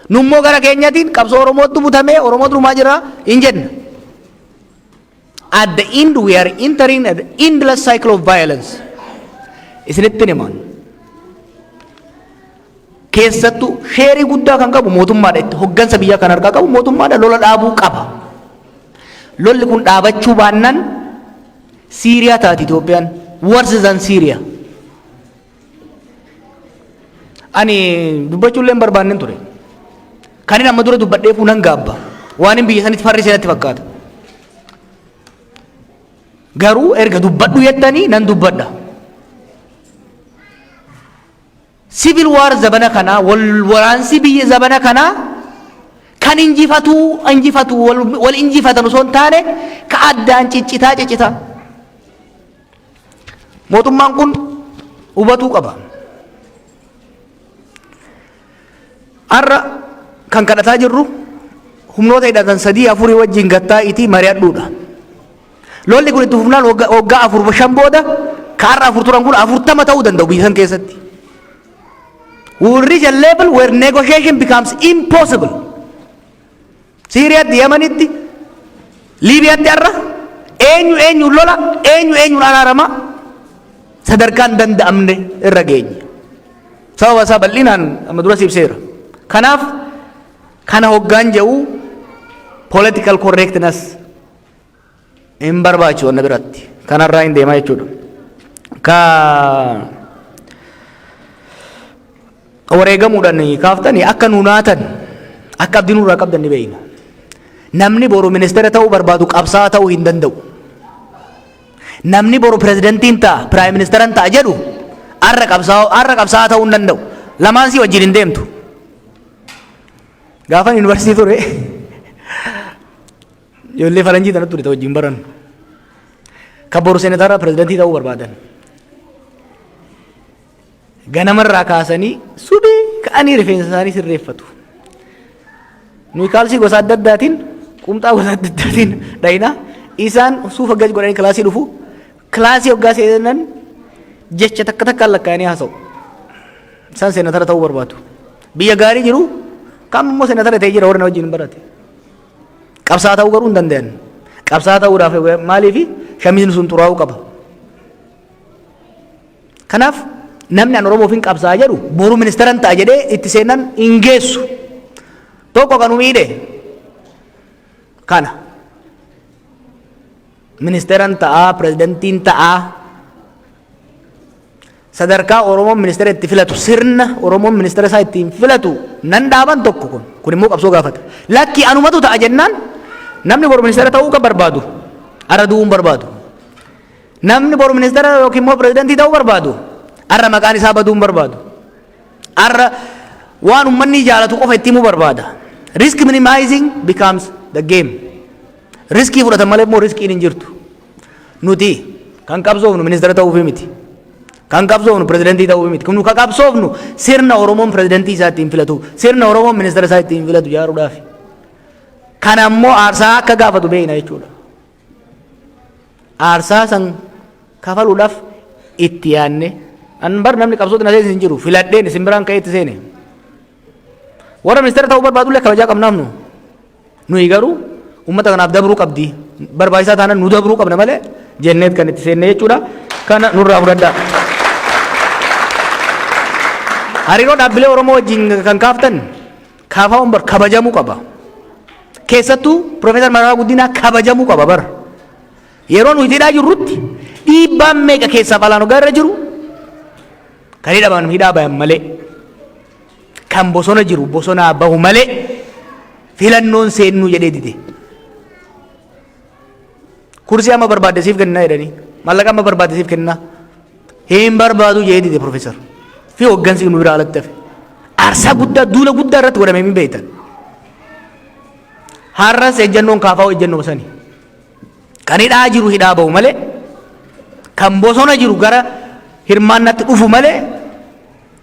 Nummoo gara keenyatiin qabsoo Oromootu butamee Oromootu dhumaa jira hin jenna. At the end we are entering an endless cycle of violence. Isinitti himan. Keessattuu sheerii guddaa kan qabu mootummaadha itti hoggansa biyyaa kan argaa qabu mootummaadha lola dhaabuu qaba. Lolli kun dhaabachuu baannaan Siiriyaa taati Itoophiyaan worse than Syria. Ani dubbachuullee hin barbaanne ture. Kan inni amma dura dubbadhee fuunan gaabba. Waan hin biyya sanitti farri seenatti fakkaata. Garuu erga dubbadhu jettanii nan dubbadha. Civil war zabana kana waraansi biyya zabana kana kan injifatu wal injifatan osoo hin taane ka addaan ciccitaa. Mootummaan kun hubatuu qaba. Har'a kan kadhataa jirru humnoota hidhatan 3-4 wajjin gattaa'itii mari'adhuudha. Lolli kun itti fufnaan waggaa 4-5 booda ka har'a 4 turan kun 40 ta'uu danda'u biyya san keessatti. We will reach a level where negotiation becomes impossible. Syriyaatti, Yemenitti, Liibiyaatti har'a eenyu lola eenyu araarama sadarkaan danda'amne irra geenye. Sababa isaa bal'inaan amma dura ibseera. Kanaaf kana hoggaan jedhu political correctness hin barbaachisu wanna biratti. Kanarraa hin deemaa jechuudha. Wareegamuudhaan kaaftanii akka nuunaatan akka abdii nurraa qabdan ni beeyna. Namni boru ministeera ta'uu barbaadu qabsaa ta'uu hin danda'u. Namni boru pirezidantiin ta'a piraayim ministeeran ta'a jedhu har'a qabsaa ta'uu hin danda'u. Lamaan si wajjin hin deemtu. Gaafan yuunivarsiitii ture ijoollee faranjii tanatti ture wajjin baran. Kan boru seenetara pirezidantii ta'uu barbaadan. Ganamarraa kaasanii subii ka'anii rifeensa isaanii sirreeffatu. Nuyi kaalsii gosa adda addaatiin qumxaa gosa adda addaatiin dhayina isaan suufa gadi godhanii kilaasii dhufu kilaasii hoggaa seenan jecha takka lakkaa'anii haasa'u. Isaan seenatara ta'uu barbaadu. Biyya gaarii jiru kam immoo seenatara ta'ee jira warra na wajjin barate. Qabsaa ta'uu garuu hin danda'an. Qabsaa ta'uudhaaf maaliif shamiisni sun xuraa'uu qaba. Kanaaf namni an Oromoof hin qabsaa jedhu boru ministeeran ta'a jedhee itti seenan hin geessu. Tokko kan miidhe kana ministeeran ta'a pirezidantiin ta'a sadarkaa Oromoon ministeera itti filatu sirna Oromoon ministeera isaa ittiin filatu nan dhaaban tokko kun immoo qabsoo gaafata. Lakki anumatu ta'a jennaan namni boru ministeera ta'uu kan barbaadu arra du'uun barbaadu namni boru ministeera yookiin immoo pirezidantii ta'uu barbaadu arra maqaan isaa baduun barbaadu arra waan ummanni jaalatu qofa itti himuu barbaada. Risk minimizing becomes the game. Riskii fudhatan malee immoo riskiin hin jirtu. Nuti kan qabsoofnu ministeera ta'uuf miti. Kan qabsoofnu pirezidantii ta'uuf miti. Kun kan qabsoofnu sirna Oromoon pirezidantii isaa ittiin filatu, sirna Oromoon ministeera isaa ittiin filatu ijaaruudhaaf. Kan ammoo aarsaa akka gaafatu beekna jechuudha. Aarsaa san kafaluudhaaf itti yaadne an bar namni qabsoota na seensi hin jiru filadheen isin biraan ka'ee itti seene. Warra ministeera ta'uu barbaadullee kabajaa qabnaaf nu. Nuyi garuu uummata kanaaf dabruu qabdi. Barbaachisaa taanaan nu dabruu qabna malee jenneet kan itti seenne jechuudha. Kana nurraa fudhadhaa. Hariiroo dhaabbilee Oromoo wajjin kan kaaftan kaafaa'uun bar kabajamuu qaba. Keessattuu Profeesar Mararaa Guddinaa kabajamuu qaba bar. Yeroo nuyi hidhaa jirrutti dhiibbaan meeqa keessaa falaan ogaa irra jiru kan hidhaman hidhaa bayan malee kan bosona jiru bosonaa bahu malee filannoon seennuu jedhee dide. Kursii amma barbaadesiif kennaa jedhanii mallaqa amma barbaadesiif kennaa hin barbaadu jedhee dide Profeesar fi hooggansi nu biraa alatti hafe. Aarsaa guddaa duula guddaa irratti godhame min beektan. Har'as ejjennoon kaafaa ejjennoo sanii. Kan hidhaa jiru hidhaa bahu malee kan bosona jiru gara hirmaannatti dhufu malee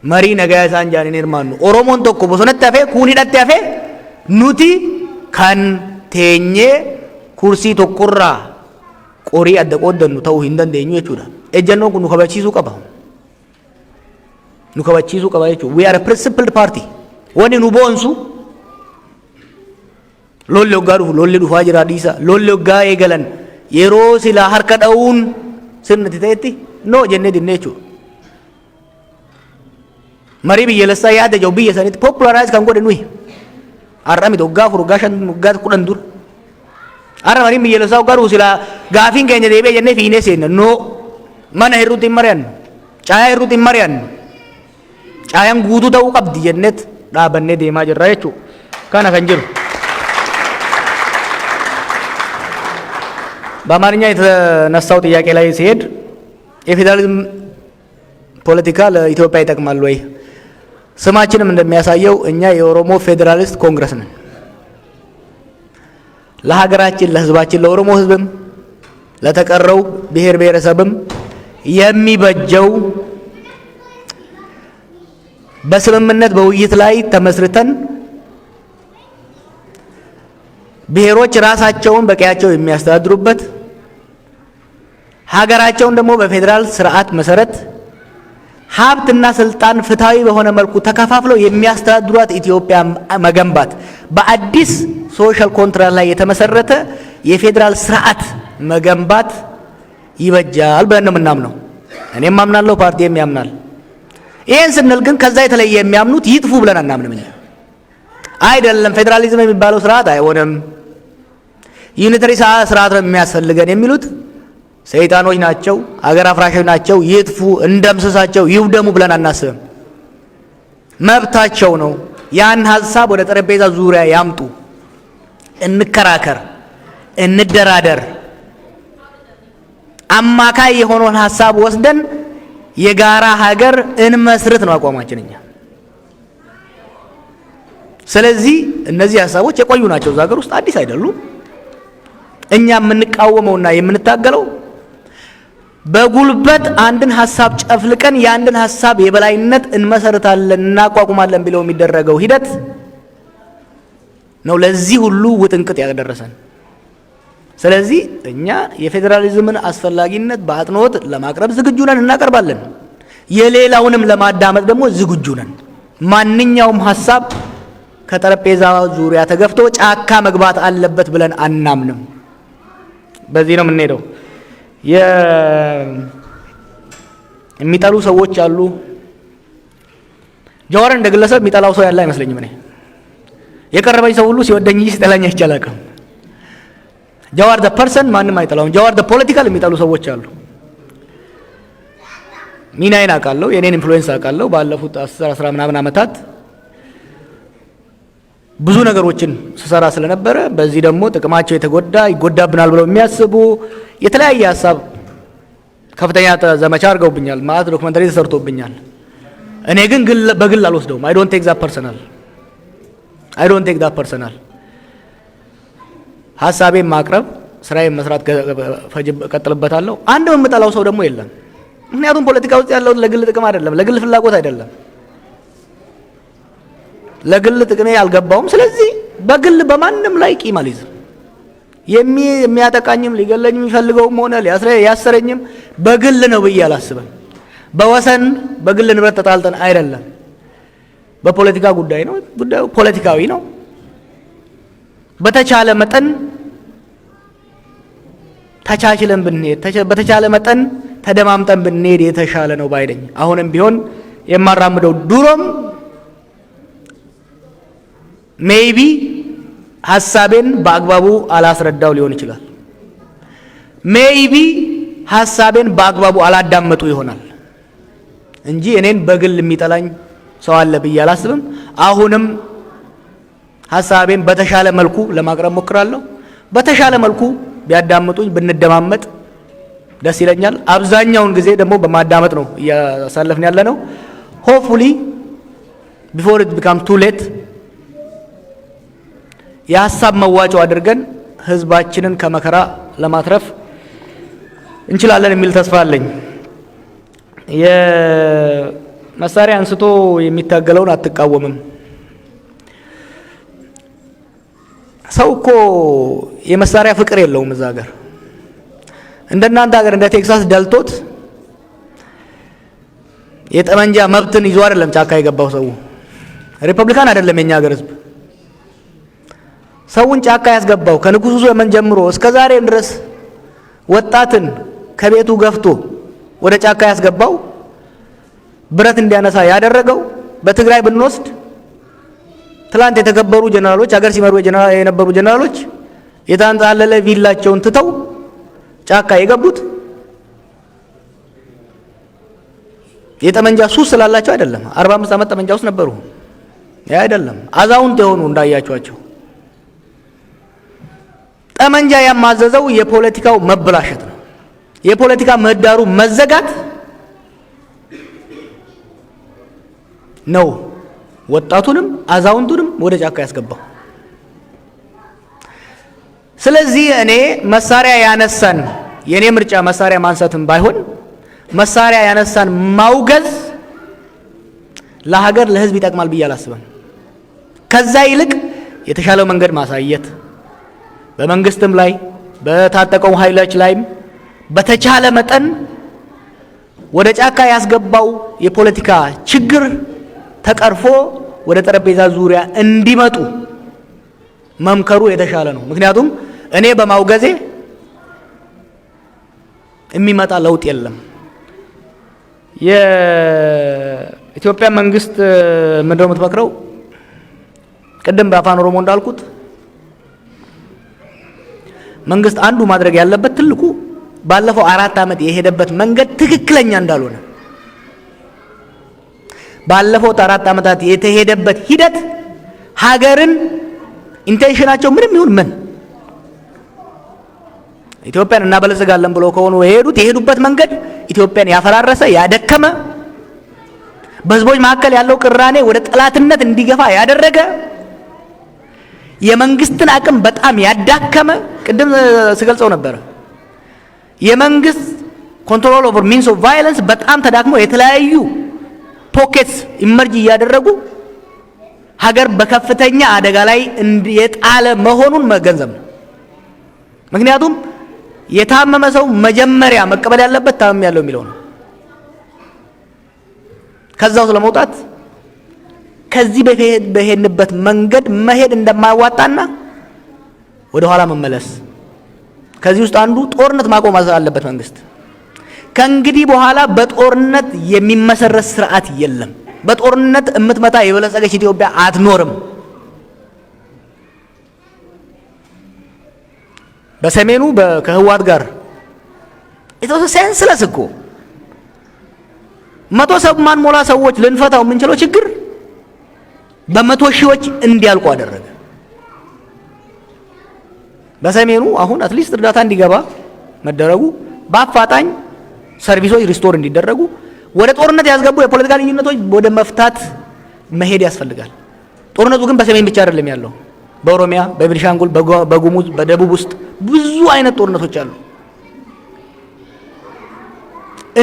marii nagaa isaan jaaniin hirmaannu. Oromoon tokko bosonatti hafee kuun hidhatti hafee nuti kan teenyee kursii tokkorraa qorii adda qooddannu ta'uu hin dandeenyu jechuudha. Ejjennoon kun nu kabachiisuu qaba. Nu kabachiisuu qaba jechuudha. We are a principled party. Wanni nu boonsu lolli hoggaa dhufu lolli dhufaa jira dhiisa lolli hoggaa eegalan yeroo silaa harka dha'uun sirnatti ta'etti noo jennee dinne jechuudha. Marii biyyaalessaa yaada jiru biyya sanitti populaarize kan godhe nuyi. Har'a miti hoggaa afur hoggaa shan hoggaa 10 dura. Har'a mariin biyyaalessaa hoggaa dhufu silaa gaafiin keenya deebi'ee jennee fiinee seenna noo mana hirruutti hin mari'annu caayaa hirruutti hin mari'annu caayaan guutuu ta'uu qabdi jenneet dhaabannee deemaa jirra jechuudha. Kana kan jiru. በአማርኛ የተነሳው ጥያቄ ላይ ሲሄድ የፌዴራሊዝም ፖለቲካ ለኢትዮጵያ ይጠቅማል ወይ? ስማችንም እንደሚያሳየው እኛ የኦሮሞ ፌዴራሊስት ኮንግረስ ነን። ለሀገራችን፣ ለህዝባችን፣ ለኦሮሞ ህዝብም ለተቀረው ብሔር ብሔረሰብም የሚበጀው በስምምነት በውይይት ላይ ተመስርተን ብሔሮች ራሳቸውን በቀያቸው የሚያስተዳድሩበት ሀገራቸውን ደግሞ በፌዴራል ስርዓት መሰረት ሀብትና ስልጣን ፍትሃዊ በሆነ መልኩ ተከፋፍለው የሚያስተዳድሯት ኢትዮጵያ መገንባት በአዲስ ሶሻል ኮንትራክት ላይ የተመሰረተ የፌዴራል ስርዓት መገንባት ይበጃል ብለን ነው የምናምነው። እኔም አምናለሁ፣ ፓርቲም ያምናል። ይሄን ስንል ግን ከዛ የተለየ የሚያምኑት ይጥፉ ብለን አናምንም። አይደለም ፌዴራሊዝም የሚባለው ስርዓት አይሆንም፣ ዩኒተሪ ስርዓት ነው የሚያስፈልገን የሚሉት ሰይጣኖች ናቸው፣ ሀገር አፍራሾች ናቸው። ይጥፉ፣ እንደምስሳቸው፣ ይውደሙ ብለን አናስብም። መብታቸው ነው። ያን ሀሳብ ወደ ጠረጴዛ ዙሪያ ያምጡ፣ እንከራከር፣ እንደራደር። አማካይ የሆነውን ሀሳብ ወስደን የጋራ ሀገር እንመስርት ነው አቋማችን እኛ። ስለዚህ እነዚህ ሀሳቦች የቆዩ ናቸው፣ እዛ ሀገር ውስጥ አዲስ አይደሉም። እኛ የምንቃወመውና የምንታገለው በጉልበት አንድን ሀሳብ ጨፍልቀን የአንድን ሀሳብ የበላይነት እንመሰርታለን እናቋቁማለን ብለው የሚደረገው ሂደት ነው ለዚህ ሁሉ ውጥንቅጥ ያደረሰን። ስለዚህ እኛ የፌዴራሊዝምን አስፈላጊነት በአጥኖት ለማቅረብ ዝግጁ ነን፣ እናቀርባለን። የሌላውንም ለማዳመጥ ደግሞ ዝግጁ ነን። ማንኛውም ሀሳብ ከጠረጴዛ ዙሪያ ተገፍቶ ጫካ መግባት አለበት ብለን አናምንም። በዚህ ነው የምንሄደው። የሚጠሉ ሰዎች አሉ። ጀዋርን እንደ ግለሰብ የሚጠላው ሰው ያለ አይመስለኝም። እኔ የቀረበኝ ሰው ሁሉ ሲወደኝ እንጂ ሲጠላኝ አይቼ አላውቅም። ጀዋር ዘ ፐርሰን ማንም አይጠላውም። ጀዋር ዘ ፖለቲካል የሚጠሉ ሰዎች አሉ። ሚናዬን አውቃለሁ፣ የኔን ኢንፍሉዌንስ አውቃለሁ። ባለፉት 10 ምናምን ዓመታት ብዙ ነገሮችን ስሰራ ስለነበረ በዚህ ደግሞ ጥቅማቸው የተጎዳ ይጎዳብናል ብለው የሚያስቡ የተለያየ ሀሳብ ከፍተኛ ዘመቻ አድርገውብኛል። ማለት ዶክመንተሪ ተሰርቶብኛል። እኔ ግን በግል አልወስደውም። አይ ዶንት ቴክ ዛት ፐርሰናል። ሀሳቤን ማቅረብ፣ ስራዬን መስራት ቀጥልበታለሁ። አንድም የምጠላው ሰው ደግሞ የለም። ምክንያቱም ፖለቲካ ውስጥ ያለው ለግል ጥቅም አይደለም፣ ለግል ፍላጎት አይደለም። ለግል ጥቅሜ አልገባውም። ስለዚህ በግል በማንም ላይ ቂም አልይዝም። የሚያጠቃኝም ሊገለኝ የሚፈልገውም ሆነ ያሰረኝም በግል ነው ብዬ አላስብም። በወሰን በግል ንብረት ተጣልተን አይደለም። በፖለቲካ ጉዳይ ነው። ጉዳዩ ፖለቲካዊ ነው። በተቻለ መጠን ተቻችለን ብንሄድ፣ በተቻለ መጠን ተደማምጠን ብንሄድ የተሻለ ነው ባይደኝ። አሁንም ቢሆን የማራምደው ድሮም ሜይቢ ሐሳቤን በአግባቡ አላስረዳው ሊሆን ይችላል። ሜይቢ ሐሳቤን በአግባቡ አላዳመጡ ይሆናል እንጂ እኔን በግል የሚጠላኝ ሰው አለ ብዬ አላስብም። አሁንም ሐሳቤን በተሻለ መልኩ ለማቅረብ ሞክራለሁ። በተሻለ መልኩ ቢያዳምጡኝ ብንደማመጥ ደስ ይለኛል። አብዛኛውን ጊዜ ደግሞ በማዳመጥ ነው እያሳለፍን ያለ ነው። ሆፕፉሊ ቢፎር ኢት ቢካምስ ቱ ሌት የሀሳብ መዋጮ አድርገን ህዝባችንን ከመከራ ለማትረፍ እንችላለን የሚል ተስፋ አለኝ። የመሳሪያ አንስቶ የሚታገለውን አትቃወምም። ሰው እኮ የመሳሪያ ፍቅር የለውም። እዛ ሀገር እንደናንተ ሀገር እንደ ቴክሳስ ደልቶት የጠመንጃ መብትን ይዞ አይደለም ጫካ የገባው ሰው። ሪፐብሊካን አይደለም የኛ ሀገር ህዝብ ሰውን ጫካ ያስገባው ከንጉሱ ዘመን ጀምሮ እስከ ዛሬ ድረስ ወጣትን ከቤቱ ገፍቶ ወደ ጫካ ያስገባው ብረት እንዲያነሳ ያደረገው። በትግራይ ብንወስድ ትላንት የተከበሩ ጀነራሎች ሀገር ሲመሩ የነበሩ ጀነራሎች የታንጣለለ ቪላቸውን ትተው ጫካ የገቡት የጠመንጃ ሱስ ስላላቸው አይደለም። 45 ዓመት ጠመንጃ ውስጥ ነበሩ። ያ አይደለም አዛውንት የሆኑ እንዳያቸዋቸው። ጠመንጃ ያማዘዘው የፖለቲካው መበላሸት ነው። የፖለቲካ ምህዳሩ መዘጋት ነው ወጣቱንም አዛውንቱንም ወደ ጫካ ያስገባው። ስለዚህ እኔ መሳሪያ ያነሳን የኔ ምርጫ መሳሪያ ማንሳትም ባይሆን መሳሪያ ያነሳን ማውገዝ ለሀገር ለህዝብ ይጠቅማል ብዬ አላስብም። ከዛ ይልቅ የተሻለው መንገድ ማሳየት በመንግስትም ላይ በታጠቀው ኃይሎች ላይም በተቻለ መጠን ወደ ጫካ ያስገባው የፖለቲካ ችግር ተቀርፎ ወደ ጠረጴዛ ዙሪያ እንዲመጡ መምከሩ የተሻለ ነው። ምክንያቱም እኔ በማውገዜ የሚመጣ ለውጥ የለም። የኢትዮጵያ መንግስት ምንድነው የምትመክረው? ቅድም በአፋን ኦሮሞ እንዳልኩት መንግስት አንዱ ማድረግ ያለበት ትልቁ ባለፈው 4 ዓመት የሄደበት መንገድ ትክክለኛ እንዳልሆነ ባለፈው 4 ዓመታት የተሄደበት ሂደት ሀገርን ኢንቴንሽናቸው ምንም ይሁን ምን ኢትዮጵያን እናበለጽጋለን ብለው ከሆኑ የሄዱበት መንገድ ኢትዮጵያን ያፈራረሰ ያደከመ በህዝቦች መካከል ያለው ቅራኔ ወደ ጠላትነት እንዲገፋ ያደረገ የመንግስትን አቅም በጣም ያዳከመ ቅድም ስገልጸው ነበር። የመንግስት ኮንትሮል ኦቨር ሚንስ ኦፍ ቫዮለንስ በጣም ተዳክሞ የተለያዩ ፖኬትስ ኢመርጅ እያደረጉ ሀገር በከፍተኛ አደጋ ላይ የጣለ መሆኑን መገንዘብ ነው። ምክንያቱም የታመመ ሰው መጀመሪያ መቀበል ያለበት ታመም ያለው የሚለው ነው። ከዛው ስለመውጣት ከዚህ በሄድንበት መንገድ መሄድ እንደማያዋጣና ወደ ኋላ መመለስ ከዚህ ውስጥ አንዱ ጦርነት ማቆም አለበት መንግስት። ከእንግዲህ በኋላ በጦርነት የሚመሰረት ስርዓት የለም። በጦርነት እምትመታ የበለጸገች ኢትዮጵያ አትኖርም። በሰሜኑ ከህዋት ጋር የተወሰነ ሴንስለስ እኮ 100 ማንሞላ ሰዎች ልንፈታው የምንችለው ችግር በ100 ሺዎች እንዲያልቁ አደረገ። በሰሜኑ አሁን አትሊስት እርዳታ እንዲገባ መደረጉ በአፋጣኝ ሰርቪሶች ሪስቶር እንዲደረጉ ወደ ጦርነት ያስገቡ የፖለቲካ ልዩነቶች ወደ መፍታት መሄድ ያስፈልጋል። ጦርነቱ ግን በሰሜን ብቻ አይደለም ያለው። በኦሮሚያ፣ በቤኒሻንጉል፣ በጉሙዝ፣ በደቡብ ውስጥ ብዙ አይነት ጦርነቶች አሉ።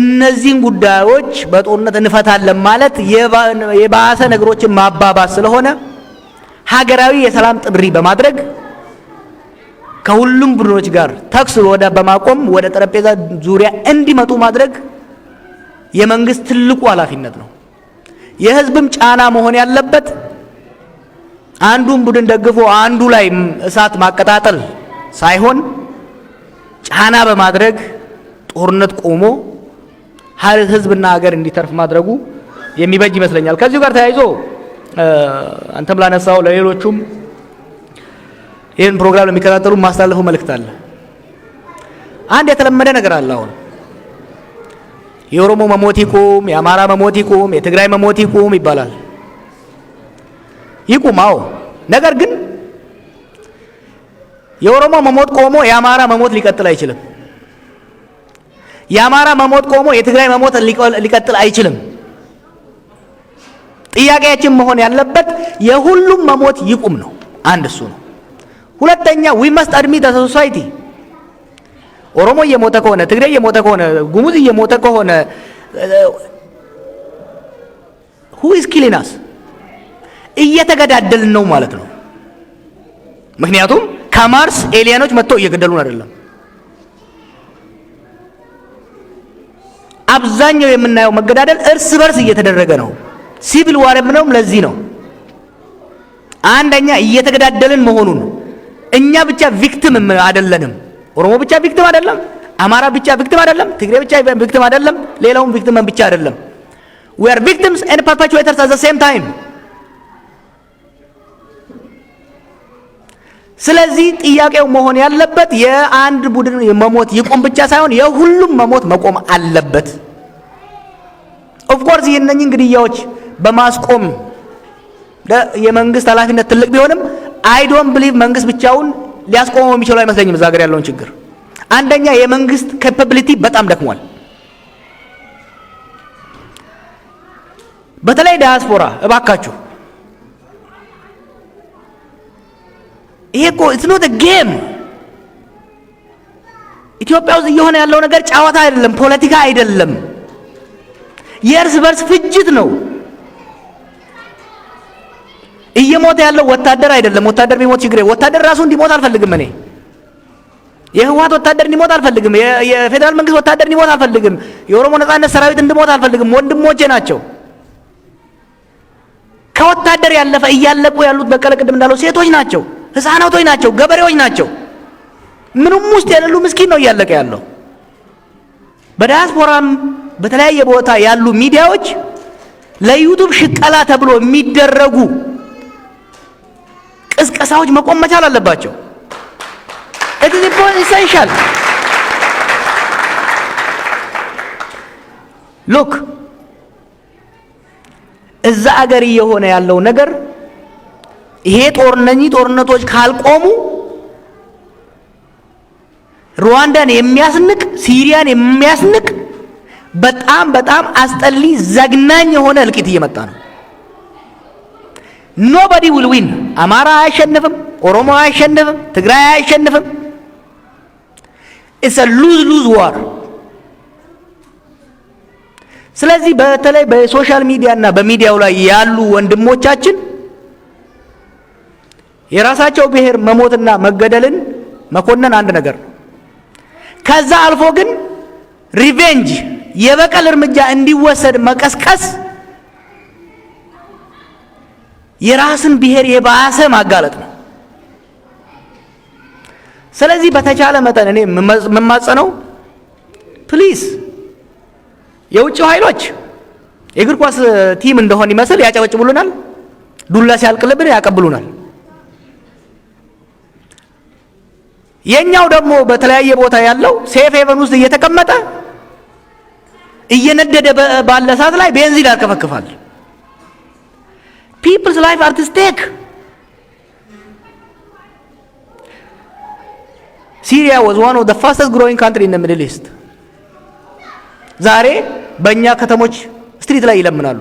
እነዚህን ጉዳዮች በጦርነት እንፈታለን ማለት የባሰ ነገሮችን ማባባስ ስለሆነ ሀገራዊ የሰላም ጥሪ በማድረግ ከሁሉም ቡድኖች ጋር ተኩስ በማቆም ወደ ጠረጴዛ ዙሪያ እንዲመጡ ማድረግ የመንግስት ትልቁ ኃላፊነት ነው። የህዝብም ጫና መሆን ያለበት አንዱን ቡድን ደግፎ አንዱ ላይ እሳት ማቀጣጠል ሳይሆን ጫና በማድረግ ጦርነት ቆሞ ህዝብና ሀገር እንዲተርፍ ማድረጉ የሚበጅ ይመስለኛል። ከዚሁ ጋር ተያይዞ አንተም ላነሳው ለሌሎቹም ይህን ፕሮግራም ለሚከታተሉ ማስተላለፈው መልእክት አለ። አንድ የተለመደ ነገር አለ። አሁን የኦሮሞ መሞት ይቁም፣ የአማራ መሞት ይቁም፣ የትግራይ መሞት ይቁም ይባላል። ይቁም፣ አዎ። ነገር ግን የኦሮሞ መሞት ቆሞ የአማራ መሞት ሊቀጥል አይችልም። የአማራ መሞት ቆሞ የትግራይ መሞት ሊቀጥል አይችልም። ጥያቄያችን መሆን ያለበት የሁሉም መሞት ይቁም ነው። አንድ እሱ ነው። ሁለተኛ we must admit as a society ኦሮሞ እየሞተ ከሆነ ትግራይ እየሞተ ከሆነ ጉሙዝ እየሞተ ከሆነ who is killing us እየተገዳደልን ነው ማለት ነው። ምክንያቱም ከማርስ ኤሊያኖች መጥተው እየገደሉን አይደለም። አብዛኛው የምናየው መገዳደል እርስ በርስ እየተደረገ ነው። ሲቪል ዋር የምንለውም ለዚህ ነው። አንደኛ እየተገዳደልን መሆኑን እኛ ብቻ ቪክቲም አይደለንም። ኦሮሞ ብቻ ቪክቲም አይደለም፣ አማራ ብቻ ቪክቲም አይደለም፣ ትግሬ ብቻ ቪክቲም አይደለም፣ ሌላውም ቪክቲም ብቻ አይደለም። we are victims and perpetrators at the same time። ስለዚህ ጥያቄው መሆን ያለበት የአንድ ቡድን መሞት ይቆም ብቻ ሳይሆን የሁሉም መሞት መቆም አለበት። ኦፍ ኮርስ የነኚህ ግድያዎች በማስቆም የመንግስት ኃላፊነት ትልቅ ቢሆንም አይ ዶንት ቢሊቭ መንግስት ብቻውን ሊያስቆመው የሚችለው አይመስለኝም። እዛ ሀገር ያለውን ችግር አንደኛ የመንግስት ካፓቢሊቲ በጣም ደክሟል። በተለይ ዳያስፖራ እባካችሁ ይሄ እኮ ኢትስ ኖት አ ጌም። ኢትዮጵያ ውስጥ እየሆነ ያለው ነገር ጨዋታ አይደለም፣ ፖለቲካ አይደለም፣ የእርስ በርስ ፍጅት ነው። እየሞተ ያለው ወታደር አይደለም። ወታደር ቢሞት ችግር ወታደር ራሱ እንዲሞት አልፈልግም። እኔ የህወሓት ወታደር እንዲሞት አልፈልግም። የፌደራል መንግስት ወታደር እንዲሞት አልፈልግም። የኦሮሞ ነጻነት ሰራዊት እንዲሞት አልፈልግም። ወንድሞቼ ናቸው። ከወታደር ያለፈ እያለቁ ያሉት በቀለ ቅድም እንዳለው ሴቶች ናቸው፣ ህፃናቶች ናቸው፣ ገበሬዎች ናቸው። ምንም ውስጥ የሌሉ ምስኪን ነው እያለቀ ያለው። በዲያስፖራም በተለያየ ቦታ ያሉ ሚዲያዎች ለዩቲዩብ ሽቀላ ተብሎ የሚደረጉ ቅስቀሳዎች መቆም መቻል አለባቸው። it is essential look እዛ አገር እየሆነ ያለው ነገር ይሄ ጦርነቶች ካልቆሙ ሩዋንዳን የሚያስንቅ ሲሪያን የሚያስንቅ በጣም አስጠሊ ዘግናኝ የሆነ እልቂት እየመጣ ነው። nobody will win። አማራ አይሸነፍም፣ ኦሮሞ አይሸነፍም፣ ትግራይ አይሸነፍም። it's a lose war። ስለዚህ በተለይ በሶሻል ሚዲያ እና በሚዲያው ላይ ያሉ ወንድሞቻችን የራሳቸው ብሔር መሞትና መገደልን መኮነን አንድ ነገር ነው። ከዛ አልፎ ግን ሪቬንጅ የበቀል እርምጃ እንዲወሰድ መቀስቀስ የራስን ብሔር የባሰ ማጋለጥ ነው። ስለዚህ በተቻለ መጠን እኔ የምማጸነው ፕሊዝ የውጭው ኃይሎች የእግር ኳስ ቲም እንደሆነ ይመስል ያጨበጭቡልናል፣ ዱላ ሲያልቅልብን ያቀብሉናል። የኛው ደግሞ በተለያየ ቦታ ያለው ሴፍ ሄቨን ውስጥ እየተቀመጠ እየነደደ ባለ ሰዓት ላይ ቤንዚን ያርከፈክፋል። people's life are at stake። Syria was one of the fastest growing country in the Middle East. ዛሬ በእኛ ከተሞች ስትሪት ላይ ይለምናሉ።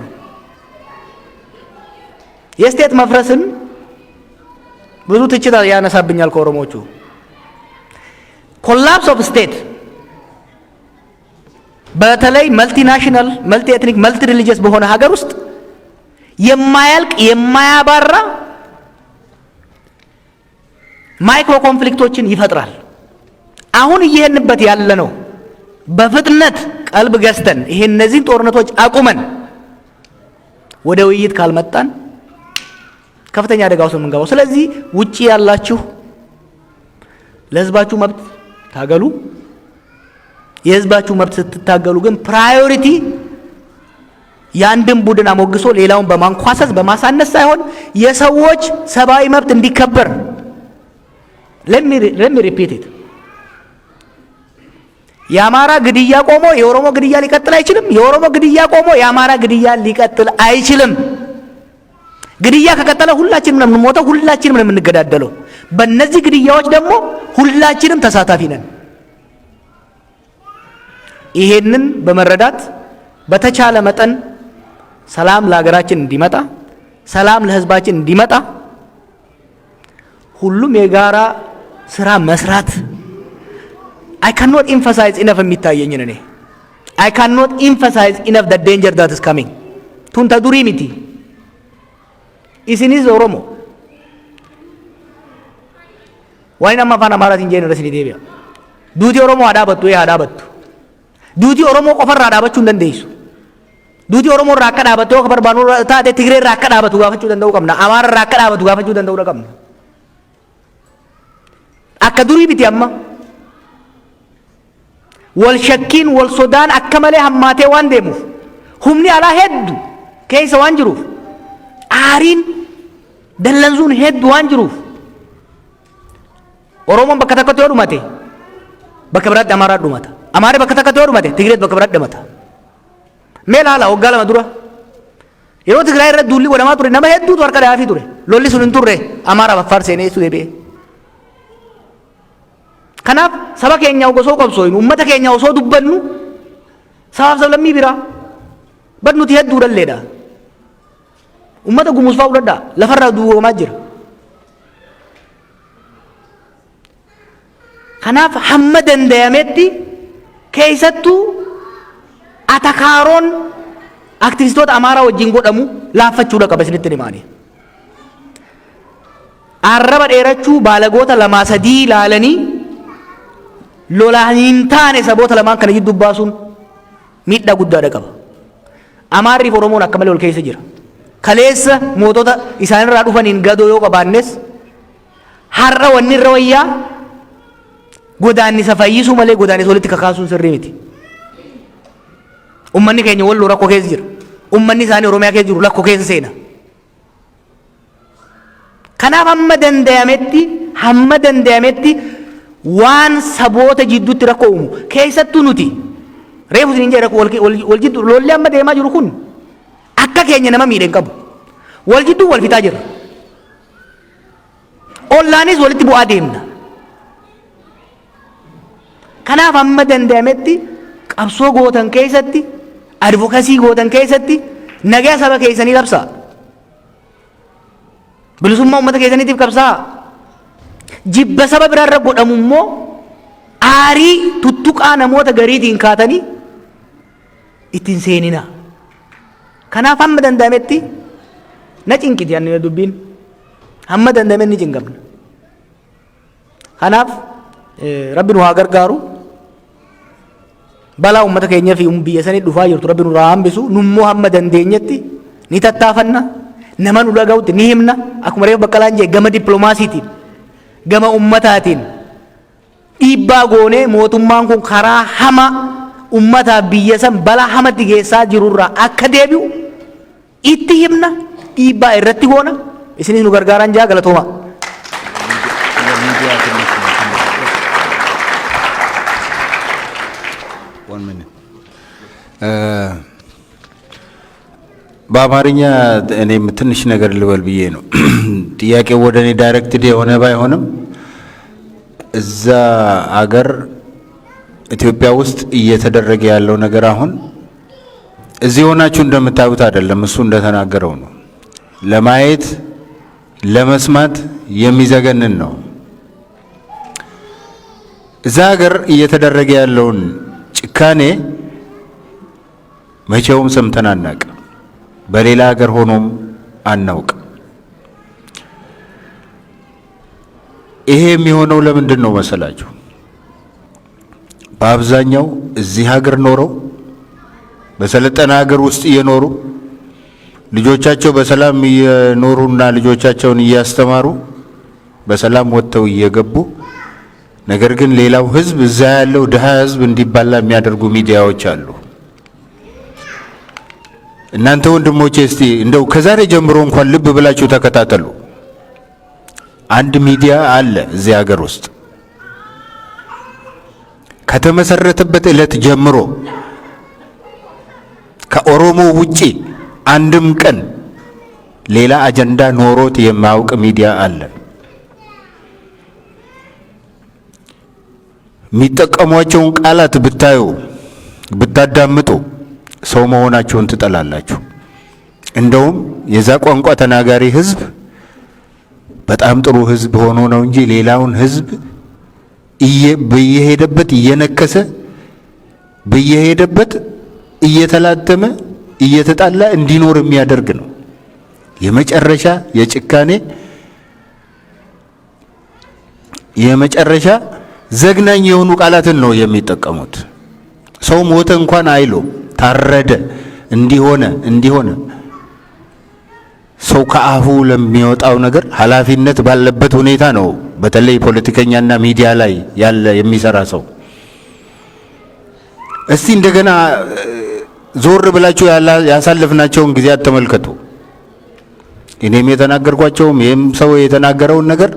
የስቴት መፍረስን ብዙ ትችት ያነሳብኛል ከኦሮሞቹ። ኮላፕስ ኦፍ ስቴት በተለይ መልቲናሽናል መልቲ ኤትኒክ መልቲ ሪሊጂየስ በሆነ ሀገር ውስጥ የማያልቅ የማያባራ ማይክሮ ኮንፍሊክቶችን ይፈጥራል። አሁን እየሄንበት ያለ ነው። በፍጥነት ቀልብ ገዝተን ይሄ እነዚህን ጦርነቶች አቁመን ወደ ውይይት ካልመጣን ከፍተኛ አደጋ ውስጥ የምንገባው። ስለዚህ ውጪ ያላችሁ ለህዝባችሁ መብት ታገሉ። የህዝባችሁ መብት ስትታገሉ ግን ፕራዮሪቲ የአንድን ቡድን አሞግሶ ሌላውን በማንኳሰስ በማሳነስ ሳይሆን የሰዎች ሰብአዊ መብት እንዲከበር let me repeat it የአማራ ግድያ ቆሞ የኦሮሞ ግድያ ሊቀጥል አይችልም። የኦሮሞ ግድያ ቆሞ የአማራ ግድያ ሊቀጥል አይችልም። ግድያ ከቀጠለ ሁላችንም ነው የምንሞተው፣ ሁላችንም ነው የምንገዳደለው። በእነዚህ ግድያዎች ደግሞ ሁላችንም ተሳታፊ ነን። ይሄንን በመረዳት በተቻለ መጠን ሰላም ለሀገራችን እንዲመጣ፣ ሰላም ለህዝባችን እንዲመጣ ሁሉም የጋራ ስራ መስራት I cannot emphasize enough የሚታየኝን እኔ I cannot emphasize enough the danger that is coming ቱንታ ዱሪሚቲ isinis oromo wayna mafana marat injeen rasini deebiya duuti oromo adabattu adabattu duuti oromo qofarra adabachu dandeessu duuti oromo raakka adabattu qobar banu taate tigre raakka adabatu gaafachu danda'u qabna amara raakka adabatu gaafachu danda'u qabna akka durii biti amma wal shakkiin wal sodaan akka malee hammaatee waan deemuuf humni alaa heddu keessa waan jiruuf aariin dallansuun heddu waan jiruuf oromoon bakka takkatti yoo dhumate bakka biraatti amaaraa dhumata amaaree bakka takkatti yoo dhumate tigreet bakka biraatti dhumata meel haala waggaa lama dura yeroo tigraay irratti duulli godhamaa ture nama hedduutu harka dhaafii ture lolli sun hin turre amaaraa affaar seenee isu deebi'e kanaaf saba keenya osoo qabsooynu ummata keenya osoo dubbannu sabaaf sablammii biraa badnuti hedduu dhalleedha ummata gumusfaa udhadha lafarraa duwwamaa jira kanaaf hamma dandayametti keessattuu atakaaroon aktivistoota amaaraa wajjin godhamu laaffachuudha qaba isinitti himaani arraba dheerachuu baalagoota lamaa sadii ilaalanii lolaaniin taane saboota lamaan kana jidduu baasuun miidhaa guddaadha qaba amaarriif oromoon akka malee ol keessa jira kaleessa mootota isaanirraa dhufaniin gadoo yoo qabaannes har'a wanni irra wayyaa godaannisa fayyisuu malee godaannisa walitti kakaasuun sirrii miti ummanni keenya walloo rakkoo keessa jira ummanni isaanii oromiyaa keessa jiru rakkoo keessa seena kanaaf hamma dandayametti waan saboota jidduutti rakkoo uumu keessattuu nuti reefu isin jedha wal jiddu lolli amma deemaa jiru kun akka keenya nama miidhe hin qabu wal jidduu wal fixaa jira ollaanis walitti bu'aa deemna kanaaf hamma dandayametti qabsoo gootan keessatti advokasii gootan keessatti nagaa saba keessanii labsaa bilisummaa ummata keessaniitiif qabsaa jibba saba biraarra godhamu immoo aarii tuttuqaa namoota gariitiin kaatanii ittiin seenina kanaaf hamma dandayametti na cinqiti anni dubbiin hamma dandayametti ni cinqabna kanaaf rabbi nu haa gargaaru balaa ummata keenya fi biyya sanii dhufaa jirtu rabbi nu haa hambisu nummoo hamma dandeenyetti ni tattaafanna nama nu dhaga'utti ni himna akkuma reefu baqqalaan jee gama dippiloomaasiitiin gama ummataatiin dhiibbaa goonee mootummaan kun karaa hama ummataa biyya san balaa hamatti geessaa jirurraa akka deebi'u itti himna dhiibbaa irratti goona isinis nu gargaaran jaa galatooma. በአማርኛ እኔም ትንሽ ነገር ልበል ብዬ ነው። ጥያቄው ወደ እኔ ዳይሬክትድ የሆነ ባይሆንም እዛ አገር ኢትዮጵያ ውስጥ እየተደረገ ያለው ነገር አሁን እዚህ ሆናችሁ እንደምታዩት አይደለም። እሱ እንደተናገረው ነው። ለማየት ለመስማት የሚዘገንን ነው። እዛ ሀገር እየተደረገ ያለውን ጭካኔ መቼውም ሰምተን አናውቅ። በሌላ ሀገር ሆኖም አናውቅ። ይሄ የሚሆነው ለምንድን ነው መሰላችሁ? በአብዛኛው እዚህ ሀገር ኖረው በሰለጠነ ሀገር ውስጥ እየኖሩ ልጆቻቸው በሰላም እየኖሩና ልጆቻቸውን እያስተማሩ በሰላም ወጥተው እየገቡ ነገር ግን ሌላው ህዝብ እዛ ያለው ድሃ ህዝብ እንዲባላ የሚያደርጉ ሚዲያዎች አሉ። እናንተ ወንድሞቼ እስቲ እንደው ከዛሬ ጀምሮ እንኳን ልብ ብላችሁ ተከታተሉ። አንድ ሚዲያ አለ እዚህ ሀገር ውስጥ ከተመሰረተበት ዕለት ጀምሮ ከኦሮሞ ውጪ አንድም ቀን ሌላ አጀንዳ ኖሮት የማያውቅ ሚዲያ አለ። የሚጠቀሟቸውን ቃላት ብታዩ ብታዳምጡ ሰው መሆናቸውን ትጠላላችሁ። እንደውም የዛ ቋንቋ ተናጋሪ ህዝብ በጣም ጥሩ ህዝብ ሆኖ ነው እንጂ ሌላውን ህዝብ በየሄደበት እየነከሰ በየሄደበት እየተላተመ እየተጣላ እንዲኖር የሚያደርግ ነው። የመጨረሻ የጭካኔ የመጨረሻ ዘግናኝ የሆኑ ቃላትን ነው የሚጠቀሙት። ሰው ሞተ እንኳን አይሎ ታረደ እንዲሆነ ሰው ከአፉ ለሚወጣው ነገር ኃላፊነት ባለበት ሁኔታ ነው። በተለይ ፖለቲከኛና ሚዲያ ላይ ያለ የሚሰራ ሰው እስቲ እንደገና ዞር ብላችሁ ያሳለፍናቸውን ጊዜያት ተመልከቱ። እኔም የተናገርኳቸውም ይህም ሰው የተናገረውን ነገር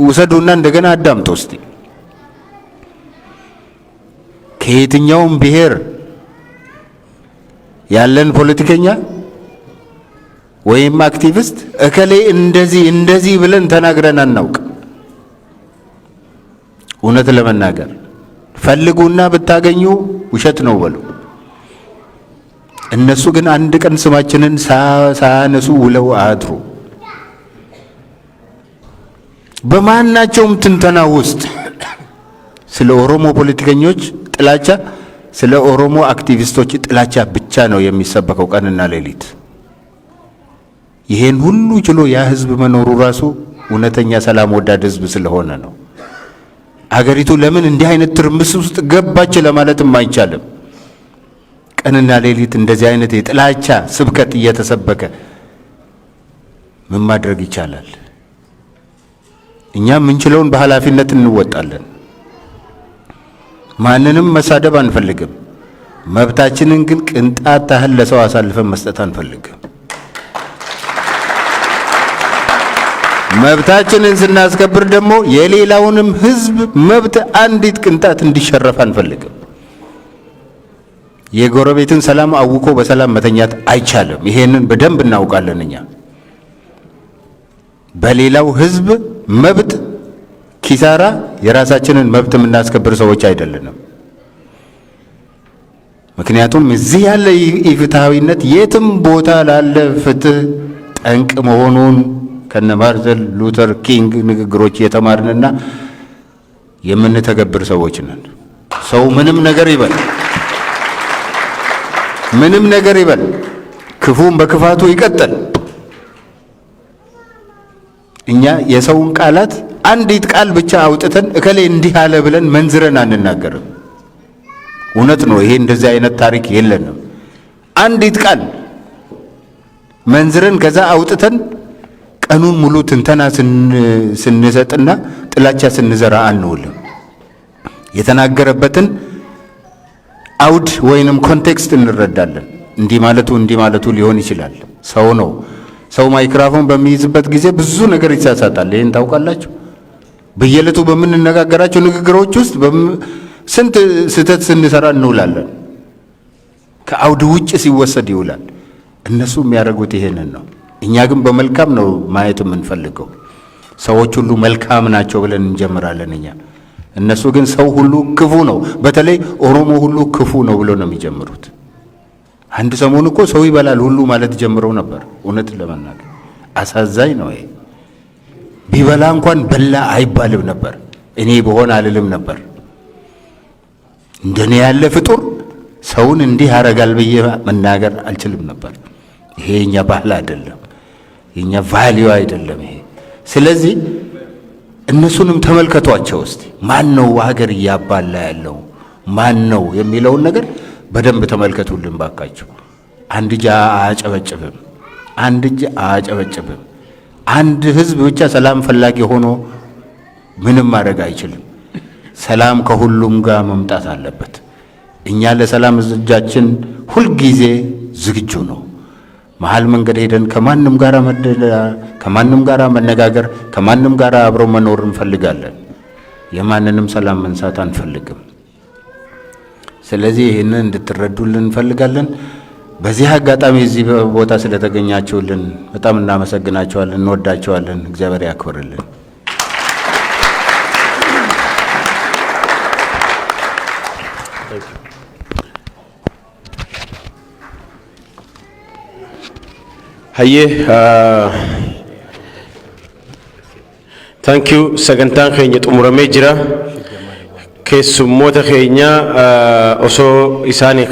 ውሰዱና እንደገና አዳምጡ እስቲ። ከየትኛውም ብሔር ያለን ፖለቲከኛ ወይም አክቲቪስት እከሌ እንደዚህ ብለን ተናግረን አናውቅ። እውነት ለመናገር ፈልጉና ብታገኙ ውሸት ነው በሉ። እነሱ ግን አንድ ቀን ስማችንን ሳያነሱ ውለው አድሩ። በማናቸውም ትንተና ውስጥ ስለ ኦሮሞ ፖለቲከኞች ጥላቻ፣ ስለ ኦሮሞ አክቲቪስቶች ጥላቻ ብቻ ነው የሚሰበከው ቀንና ሌሊት። ይሄን ሁሉ ችሎ ያ ህዝብ መኖሩ ራሱ እውነተኛ ሰላም ወዳድ ህዝብ ስለሆነ ነው። አገሪቱ ለምን እንዲህ አይነት ትርምስ ውስጥ ገባች ለማለትም አይቻልም። ቀንና ሌሊት እንደዚህ አይነት የጥላቻ ስብከት እየተሰበከ ምን ማድረግ ይቻላል? እኛ የምንችለውን በኃላፊነት እንወጣለን። ማንንም መሳደብ አንፈልግም። መብታችንን ግን ቅንጣት ታህል ለሰው አሳልፈን መስጠት አንፈልግም። መብታችንን ስናስከብር ደግሞ የሌላውንም ህዝብ መብት አንዲት ቅንጣት እንዲሸረፍ አንፈልግም። የጎረቤትን ሰላም አውቆ በሰላም መተኛት አይቻልም። ይሄንን በደንብ እናውቃለን። እኛ በሌላው ህዝብ መብት ኪሳራ የራሳችንን መብት የምናስከብር ሰዎች አይደለንም። ምክንያቱም እዚህ ያለ ኢፍትሃዊነት የትም ቦታ ላለ ፍትህ ጠንቅ መሆኑን ከነ ማርቲን ሉተር ኪንግ ንግግሮች የተማርንና የምንተገብር ሰዎች ነን። ሰው ምንም ነገር ይበል ክፉም በክፋቱ ይቀጥል። እኛ የሰውን ቃላት አንዲት ቃል ብቻ አውጥተን እከሌ እንዲህ አለ ብለን መንዝረን አንናገርም። እውነት ነው፣ ይሄ እንደዚህ አይነት ታሪክ የለንም። አንዲት ቃል መንዝረን ከዛ አውጥተን ቀኑን ሙሉ ትንተና ስንሰጥና ጥላቻ ስንዘራ አንውልም። የተናገረበትን አውድ ወይንም ኮንቴክስት እንረዳለን። እንዲህ ማለቱ ሊሆን ይችላል። ሰው ነው። ሰው ማይክሮፎን በሚይዝበት ጊዜ ብዙ ነገር ይሳሳታል። ይሄን ታውቃላችሁ። በየዕለቱ በምንነጋገራቸው ንግግሮች ውስጥ ስንት ስህተት ስንሰራ እንውላለን። ከአውድ ውጭ ሲወሰድ ይውላል። እነሱ የሚያደርጉት ይሄንን ነው። እኛ ግን በመልካም ነው ማየት የምንፈልገው። ሰዎች ሁሉ መልካም ናቸው ብለን እንጀምራለን እኛ። እነሱ ግን ሰው ሁሉ ክፉ ነው፣ በተለይ ኦሮሞ ሁሉ ክፉ ነው ብሎ ነው የሚጀምሩት። አንድ ሰሞን እኮ ሰው ይበላል ሁሉ ማለት ጀምረው ነበር። እውነት ለመናገር አሳዛኝ ነው ይሄ። ቢበላ እንኳን በላ አይባልም ነበር። እኔ በሆን አልልም ነበር። እንደኔ ያለ ፍጡር ሰውን እንዲህ ያረጋል ብዬ መናገር አልችልም ነበር። ይሄ የኛ ባህል አይደለም፣ የኛ ቫልዩ አይደለም ይሄ። ስለዚህ እነሱንም ተመልከቷቸው እስቲ። ማን ነው ሀገር እያባላ ያለው ማን ነው የሚለውን ነገር በደንብ ተመልከቱልን ባካችሁ። አንድ እጅ አያጨበጭብም፣ አንድ እጅ አያጨበጭብም። አንድ ህዝብ ብቻ ሰላም ፈላጊ ሆኖ ምንም ማድረግ አይችልም። ሰላም ከሁሉም ጋር መምጣት አለበት። እኛ ለሰላም እጃችን ሁልጊዜ ዝግጁ ነው። መሀል መንገድ ሄደን ከማንም ጋር መነጋገር ከማንም ጋር አብሮ መኖር እንፈልጋለን። የማንንም ሰላም መንሳት አንፈልግም። ስለዚህ ይህንን እንድትረዱልን እንፈልጋለን። በዚህ አጋጣሚ እዚህ ቦታ ስለተገኛችሁልን በጣም እናመሰግናችኋለን፣ እንወዳችኋለን። እግዚአብሔር ያክብርልን። hayyee thank you. sagantaan keenya xumuramee jira. keessummoota keenya osoo isaanii